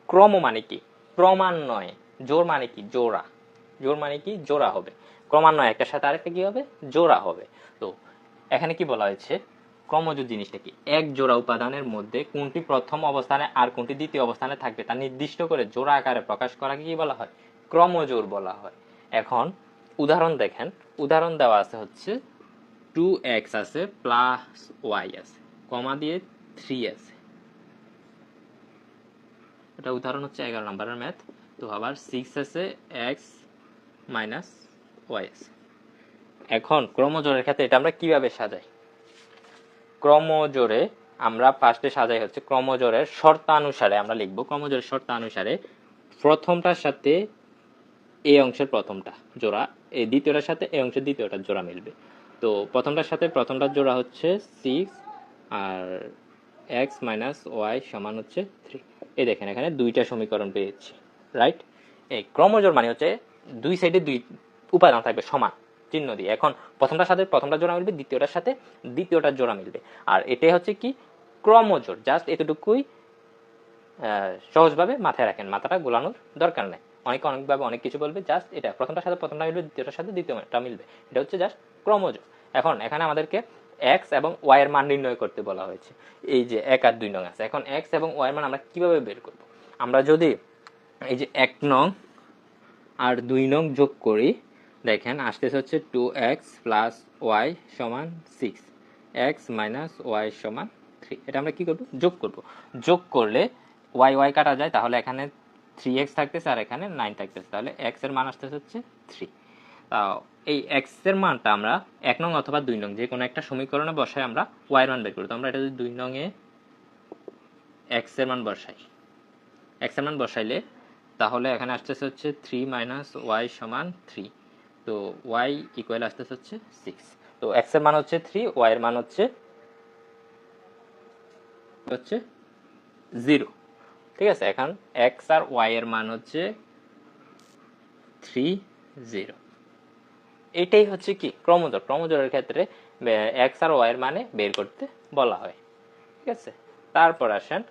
ক্রম মানে কি ক্রমান্বয়ে, জোড় মানে কি জোড়া, জোড় মানে কি জোড়া হবে, ক্রমান্বয়ে একটার সাথে আরেকটা কি হবে জোড়া হবে। তো এখানে কি বলা হয়েছে ক্রমজোড় জিনিসটা কি, এক জোড়া উপাদানের মধ্যে কোনটি প্রথম অবস্থানে আর কোনটি দ্বিতীয় অবস্থানে থাকবে তা নির্দিষ্ট করে জোড়া আকারে প্রকাশ করাকে কি বলা হয় ক্রমজোড় বলা হয়। এখন উদাহরণ দেখেন, উদাহরণ দেওয়া আছে হচ্ছে 2x আছে প্লাস y আছে, কমা দিয়ে 3 আছে, এটা উদাহরণ হচ্ছে 11 নম্বরের ম্যাথ। তো আবার 6 আছে x মাইনাস y আছে। এখন ক্রমজোড়ের ক্ষেত্রে এটা আমরা কিভাবে সাজাই? ক্রমজোড়ে আমরা ফার্স্টে সাজাই হচ্ছে ক্রমজোড়ের শর্তানুসারে আমরা লিখব, ক্রমজোড়ের শর্তানুসারে প্রথমটার সাথে এই অংশের প্রথমটা জোড়া, এই দ্বিতীয়টার সাথে এই অংশের দ্বিতীয়টা জোড়া মিলবে। তো প্রথমটার সাথে প্রথমটার জোড়া হচ্ছে 6 আর x মাইনাস ওয়াই সমান হচ্ছে 3। এই দেখেন এখানে দুইটা সমীকরণ পেয়েছি, রাইট। এই ক্রমজোড় মানে হচ্ছে দুই সাইডে দুই উপাদান থাকবে সমান চিহ্ন দিয়ে। এখন প্রথমটার সাথে প্রথমটা জোড়া মিলবে, দ্বিতীয়টার সাথে দ্বিতীয়টার জোড়া মিলবে। আর এটাই হচ্ছে কি ক্রমজোড়। জাস্ট এতটুকুই সহজভাবে মাথায় রাখেন, মাথাটা গোলানোর দরকার নেই। অনেকে অনেকভাবে অনেক কিছু বলবে, জাস্ট এটা প্রথমটার সাথে প্রথমটা মিলবে, দ্বিতীয়টার সাথে দ্বিতীয়টা মিলবে, এটা হচ্ছে জাস্ট ক্রমজোড়। এখন এখানে আমাদেরকে x এবং y এর মান নির্ণয় করতে বলা হয়েছে। এই যে 1 আর 2 নং আছে, এখন x এবং y এর মান আমরা কিভাবে বের করব? আমরা যদি এই যে 1 নং আর 2 নং যোগ করি, দেখেন আসতেছে হচ্ছে 2x প্লাস y সমান 6, x মাইনাস y সমান 3। এটা আমরা কি করব? যোগ করব। যোগ করলে y কাটা যায়, তাহলে এখানে 3x থাকতেছে আর এখানে 9 থাকতেছে, তাহলে x এর মান আসতেছে হচ্ছে 3। এই x এর মানটা আমরা 1 নং অথবা 2 নং যে কোনো একটা সমীকরণে বসাই আমরা y এর মান বের করি। তো আমরা এটা যদি 2 নং এ x এর মান বসাই, x এর মান বসাইলে তাহলে এখানে আসতেছে হচ্ছে 3 মাইনাস y সমান 3। তো y ইকুয়াল আসতেছে হচ্ছে 6। তো x এর মান হচ্ছে 3, y এর মান হচ্ছে 0। ঠিক আছে, এখন x আর y এর মান হচ্ছে 3, 0। এটাই হচ্ছে কি ক্রমজোড়। ক্রমজোড়ের ক্ষেত্রে x আর y এর মানে বের করতে বলা হয়। ঠিক আছে, তারপর আসেন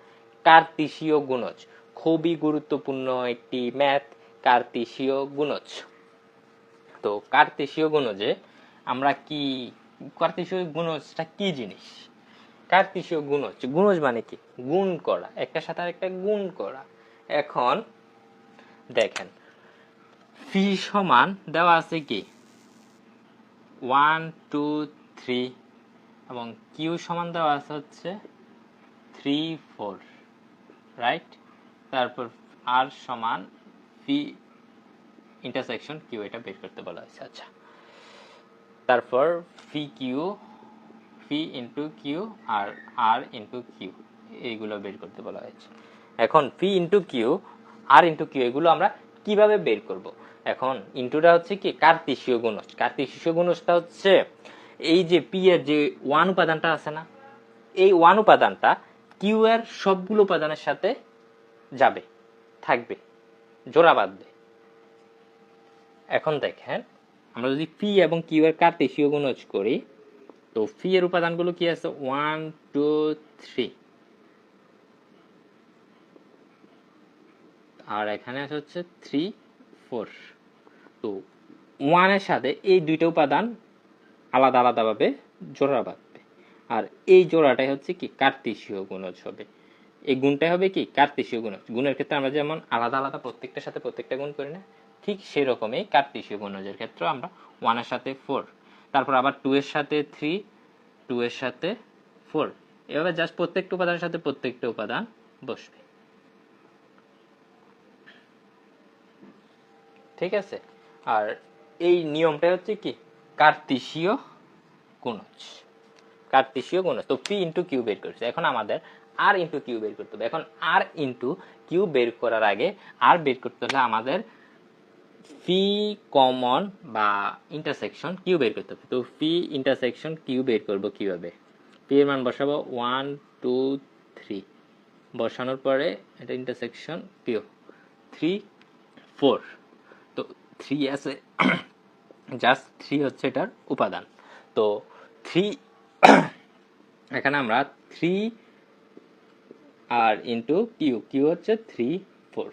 কার্তেশীয় গুণজ। খুবই গুরুত্বপূর্ণ একটি ম্যাথ, কার্তেশীয় গুণজ। তো কার্তেশীয় গুণজে আমরা কি, কার্তেশীয় গুণজটা কি জিনিস? কার্তেশীয় গুণজ, গুণজ মানে কি? গুণ করা, একটার সাথে আরেকটা গুণ করা। এখন দেখেন, ফি সমান দেওয়া আছে কি 1 2 3 এবং কিউ সমান দেওয়া আছে হচ্ছে 3 4, রাইট? তারপর আর সমান ফি ইন্টারসেকশন কিউ, এটা বের করতে বলা হয়েছে। আচ্ছা, তারপর ফি কিউ, ফি ইন্টু কিউ আর আর ইন্টু কিউ, এইগুলো বের করতে বলা হয়েছে। এখন ফি ইন্টু কিউ, আর ইন্টু কিউ, এগুলো আমরা কিভাবে বের করব? এখন ইন্টুটা হচ্ছে কি কার্তেশীয় গুণজ। কার্তেশীয় গুণজটা হচ্ছে এই যে পি এর যে ওয়ান উপাদানটা আছে না, এই ওয়ান উপাদানটা কিউ এর সবগুলো উপাদানের সাথে যাবে, থাকবে, জোড়া বাঁধবে। এখন দেখেন, আমরা যদি পি এবং কিউ এর কার্তেশীয় গুণজ করি, তো ফি এর উপাদানগুলো কি আছে 1 2 3, আর এখানে আছে হচ্ছে 3 4। তো 1 এর সাথে এই দুইটা উপাদান আলাদা আলাদা ভাবে জোড়া বাঁধবে, আর এই জোড়াটাই হচ্ছে কি কার্তেশীয় গুণজ হবে। এই গুণটাই হবে কি কার্তেশীয় গুণজ। গুণের ক্ষেত্রে আমরা যেমন আলাদা আলাদা প্রত্যেকটার সাথে প্রত্যেকটা গুণ করি না, ঠিক সেরকমই কার্তেশীয় গুণজের ক্ষেত্রে আমরা 1 এর সাথে 4, তারপর আবার 2 এর সাথে 3, 2 এর সাথে 4, এভাবে জাস্ট প্রত্যেকটা উপাদানের সাথে প্রত্যেকটা উপাদান বসবে। ঠিক আছে, আর এই নিয়মটা হচ্ছে কি কার্তেশীয় গুণজ। কার্তেশীয় গুণজ। তো পি ইন্টু কিউ বের করছে, এখন আমাদের আর ইন্টু কিউ বের করতে হবে। এখন আর ইন্টু কিউ বের করার আগে আর বের করতে হলে আমাদের ফি কমন বা ইন্টারসেকশন কিউ বের করতে হবে। তো ফি ইন্টারসেকশন কিউ বের করব কিভাবে? পি এর মান বসাবো 1 2 3, বসানোর পরে এটা ইন্টারসেকশন কিউ 3 4। তো 3 আছে, জাস্ট 3 হচ্ছে এটার উপাদান। তো 3 এখানে আমরা 3 আর ইন্টু কিউ, কিউ হচ্ছে 3 4।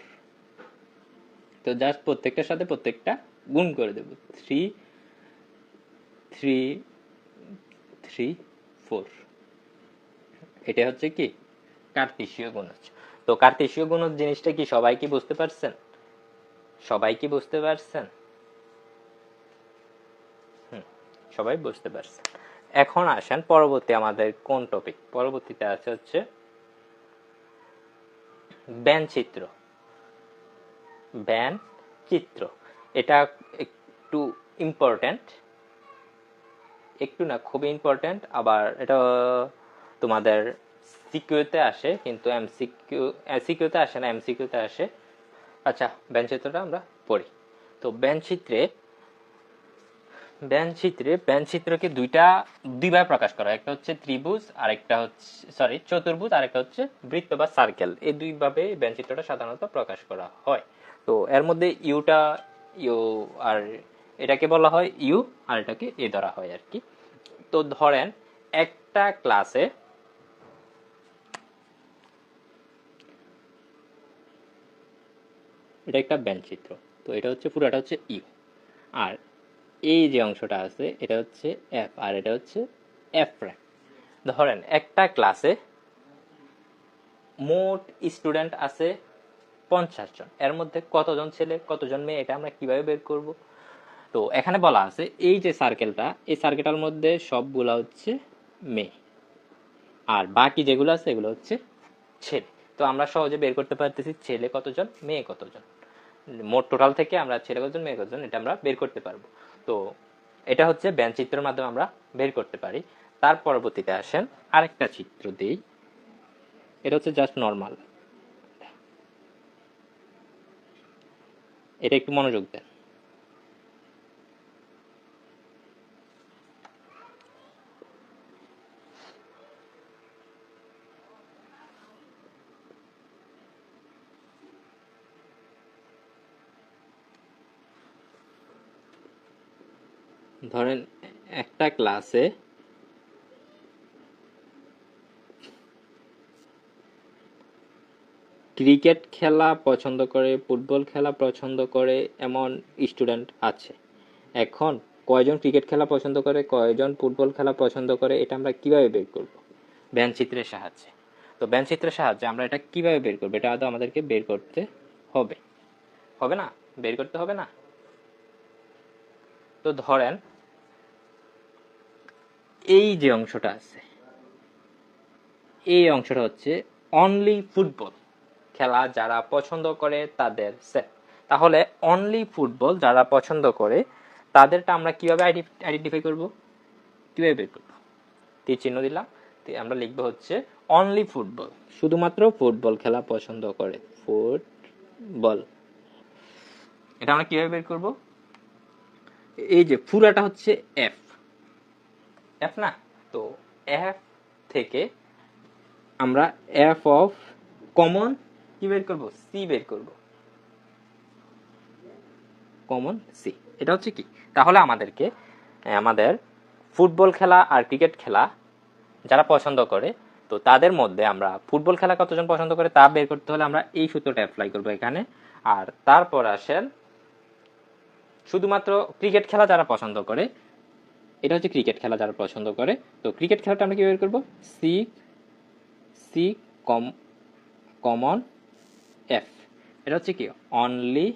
তো জাস্ট প্রত্যেকটার সাথে প্রত্যেকটা গুণ করে দেব, 3 3 3 4। এটা হচ্ছে কি কার্তেশীয় গুণজ। তো কার্তেশীয় গুণজ জিনিসটা কি সবাই কি বুঝতে পারছেন? সবাই কি বুঝতে পারছেন? সবাই বুঝতে পারছেন। এখন আসেন পরবর্তী আমাদের কোন টপিক, পরবর্তীতে আছে হচ্ছে ব্যঞ্চিত্র। ব্যঞ্চিত্র, এটা একটু ইম্পর্টেন্ট, একটু না খুবই ইম্পর্টেন্ট। আবার এটা তোমাদের সিকিউতে আসে, কিন্তু সিকিউতে আসে না, এমসিকিউতে আসে। আচ্ছা, ব্যঞ্চিত্রটা আমরা পড়ি। তো ব্যঞ্চিত্রকে দুইভাবে প্রকাশ করা হয়। একটা হচ্ছে ত্রিভুজ, আর একটা হচ্ছে চতুর্ভুজ, আর একটা হচ্ছে বৃত্ত বা সার্কেল। এই দুইভাবে ব্যঞ্চিত্রটা সাধারণত প্রকাশ করা হয়। তো এর মধ্যে ইউটা ইউ, আর এটাকে বলা হয় ইউ, আর এটাকে এ ধরা হয় আর কি। তো ধরেন একটা ক্লাসে এটা একটা ব্যঞ্চিত্র, তো এটা হচ্ছে পুরোটা হচ্ছে ইউ, আর এই যে অংশটা আছে এটা হচ্ছে এফ, আর এটা হচ্ছে এফ প্রাইম। ধরেন একটা ক্লাসে মোট স্টুডেন্ট আছে 50 জন, এর মধ্যে কতজন ছেলে কতজন মেয়ে, এটা আমরা কিভাবে বের করব? তো এখানে বলা আছে এই যে সার্কেলটা, এই সার্কেলটার মধ্যে সবগুলা হচ্ছে মেয়ে, আর বাকি যেগুলো আছে এগুলো হচ্ছে ছেলে। তো আমরা সহজে বের করতে পারতেছি ছেলে কতজন মেয়ে কতজন, মোট টোটাল থেকে আমরা ছেলে কতজন মেয়ে কতজন এটা আমরা বের করতে পারবো। তো এটা হচ্ছে ব্যঞ্চিত্রের মাধ্যমে আমরা বের করতে পারি। তার পরবর্তীতে আসেন আরেকটা চিত্র দেই, এটা হচ্ছে জাস্ট নর্মাল, এটা একটু মনোযোগ দেন। ধরেন একটা ক্লাসে ক্রিকেট খেলা পছন্দ করে, ফুটবল খেলা পছন্দ করে এমন স্টুডেন্ট আছে। এখন কয়জন ক্রিকেট খেলা পছন্দ করে, কয়জন ফুটবল খেলা পছন্দ করে, এটা আমরা কিভাবে বের করব? ব্যঞ্চিত্রের সাহায্যে। তো ব্যঞ্চিত্রের সাহায্যে আমরা এটা কিভাবে বের করবো, এটা আদৌ আমাদেরকে বের করতে হবে, হবে না? বের করতে হবে না? তো ধরেন এই যে অংশটা আছে, এই অংশটা হচ্ছে অনলি ফুটবল খেলা যারা পছন্দ করে তাদের সেট। তাহলে অনলি ফুটবল যারা পছন্দ করে তাদেরটা আমরা কিভাবে আইডেন্টিফাই করব, কিভাবে বের করব? তীর চিহ্ন দিলাম, আমরা লিখবো হচ্ছে অনলি ফুটবল, শুধুমাত্র ফুটবল খেলা পছন্দ করে, ফুটবল। এটা আমরা কিভাবে বের করব? এই যে পুরাটা হচ্ছে এফ, এফ না, তো এফ থেকে আমরা এফ অফ কমন কি বের করব? সি বের করব, কমন সি। এটা হচ্ছে কি, তাহলে আমাদেরকে আমাদের ফুটবল খেলা আর ক্রিকেট খেলা যারা পছন্দ করে, তো তাদের মধ্যে আমরা ফুটবল খেলা কতজন পছন্দ করে তা বের করতে হলে আমরা এই সূত্রটা অ্যাপ্লাই করব এখানে। আর তারপর আসেন শুধুমাত্র ক্রিকেট খেলা যারা পছন্দ করে, এটা হচ্ছে ক্রিকেট খেলা যারা পছন্দ করে, তো ক্রিকেট খেলাটা আমরা কি বের করব? C, C common F. এটা হচ্ছে কি, অনলি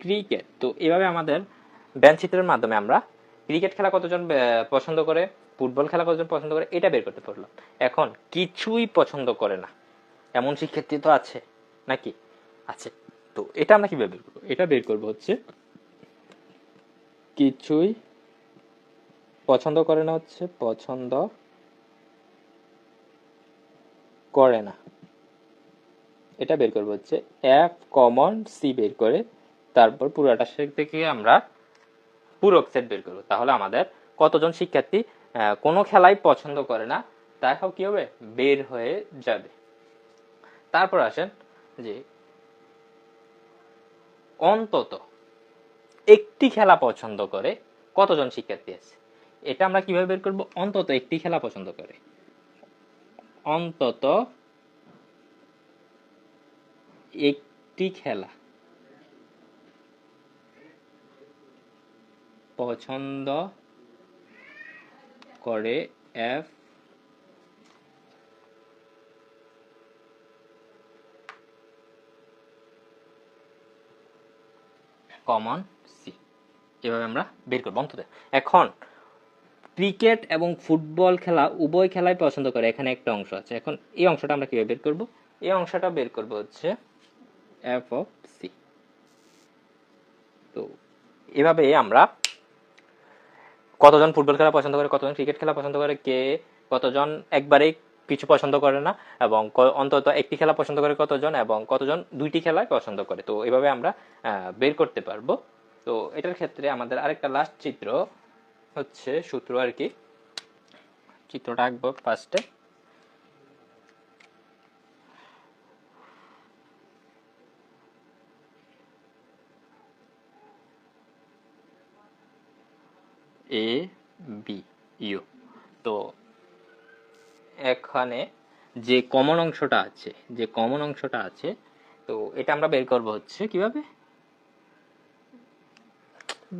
ক্রিকেট। তো এভাবে আমাদের ব্যঞ্চিত্রের মাধ্যমে আমরা ক্রিকেট খেলা কতজন পছন্দ করে, ফুটবল খেলা কতজন পছন্দ করে এটা বের করতে পারলাম। এখন কিছুই পছন্দ করে না এমন শিক্ষার্থী তো আছে নাকি? আছে। তো এটা আমরা কিভাবে বের করবো? এটা বের করবো হচ্ছে কিছুই পছন্দ করে না, হচ্ছে পছন্দ করে না, এটা বের করবো হচ্ছে এফ কমন সি বের করে তারপর পুরোটা থেকে আমরা পূরক সেট বের করবো। তাহলে আমাদের কতজন শিক্ষার্থী কোনো খেলাই পছন্দ করে না তাও কি হবে? বের হয়ে যাবে। তারপর আসেন যে অন্তত একটি খেলা পছন্দ করে কতজন শিক্ষার্থী আছে, এটা আমরা কিভাবে বের করব? অন্তত একটি খেলা পছন্দ করে, অন্তত একটি খেলা পছন্দ করে এফ কমন সি, এভাবে আমরা বের করবো অন্তত। এখন ক্রিকেট এবং ফুটবল খেলা উভয় খেলাই পছন্দ করে, এখানে একটা অংশ আছে। এখন এই অংশটা আমরা কিভাবে বের করব? এই অংশটা বের করব হচ্ছে এফ অফ সি। তো এভাবে আমরা কতজন ফুটবল খেলা পছন্দ করে, কতজন ক্রিকেট খেলা পছন্দ করে, কে কতজন একবারেই কিছু পছন্দ করে না, এবং অন্তত একটি খেলা পছন্দ করে কতজন, এবং কতজন দুইটি খেলায় পছন্দ করে, তো এভাবে আমরা বের করতে পারবো। তো এটার ক্ষেত্রে আমাদের আরেকটা লাস্ট চিত্র হচ্ছে সূত্র আর কি, চিত্রটা আঁকবো ফার্স্টে। A B U. তো এখানে যে কমন অংশটা আছে, যে কমন অংশটা আছে, তো এটা আমরা বের করব হচ্ছে কিভাবে?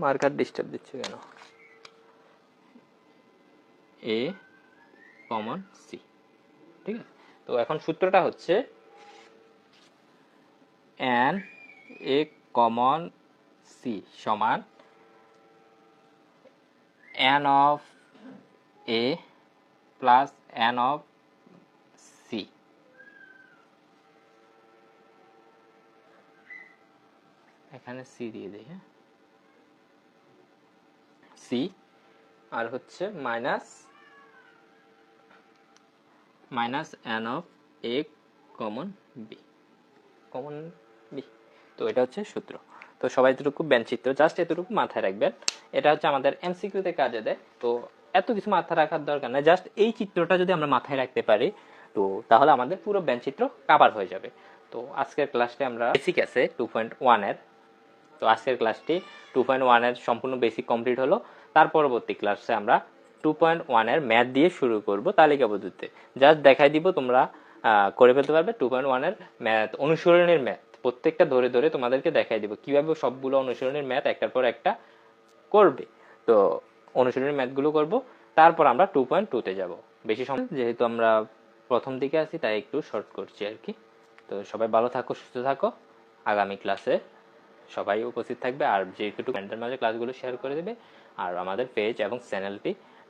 মার্কার ডিস্টার্ব দিচ্ছে কেন? এ কমন সি, ঠিক আছে। তো এখন সূত্রটা হচ্ছে এন এ কমন সি সমান N of A plus N of C. এখানে সি দিয়ে দিই, হ্যাঁ, সি আর হচ্ছে minus N of A common B, common B. তো এটা হচ্ছে সূত্র। তো সবাই এতটুকু ব্যঞ্চিত্র জাস্ট এতটুকু মাথায় রাখবেন, এটা হচ্ছে আমাদের এমসিকিউতে কাজে দেয়। তো এত কিছু মাথায় রাখার দরকার নেই, জাস্ট এই চিত্রটা যদি আমরা মাথায় রাখতে পারি তো তাহলে আমাদের পুরো ব্যঞ্চিত্র কভার হয়ে যাবে। তো আজকের ক্লাসে আমরা বেসিক আছে 2.1 এর তো আজকের ক্লাসটি 2.1 এর সম্পূর্ণ বেসিক কমপ্লিট হলো। তার পরবর্তী ক্লাসে আমরা 2.1 এর ম্যাথ দিয়ে শুরু করব তালিকা পদ্ধতিতে। জাস্ট দেখাই দিব, তোমরা করে ফেলতে পারবে 2.1 এর ম্যাথ, অনুশীলনের ম্যাথ প্রত্যেকটা ধরে ধরে তোমাদেরকে দেখাই দিব কিভাবে সবগুলো অনুশীলনের ম্যাথ একটার পর একটা করবে। তো অনুশীলনের ম্যাথগুলো করব, তারপর আমরা 2.2 তে যাব। বেশি সময় যেহেতু আমরা প্রথম দিকে আছি তাই একটু শর্ট করছি আর কি। তো সবাই ভালো থাকো, সুস্থ থাকো। আগামী ক্লাসে সবাই উপস্থিত থাকবে, আর যে একটু কমেন্টের মাঝে ক্লাসগুলো শেয়ার করে দেবে, আর আমাদের পেজ এবং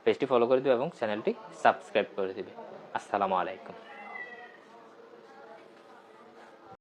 পেজটি ফলো করে দেবে এবং চ্যানেলটি সাবস্ক্রাইব করে দেবে। আসসালামু আলাইকুম।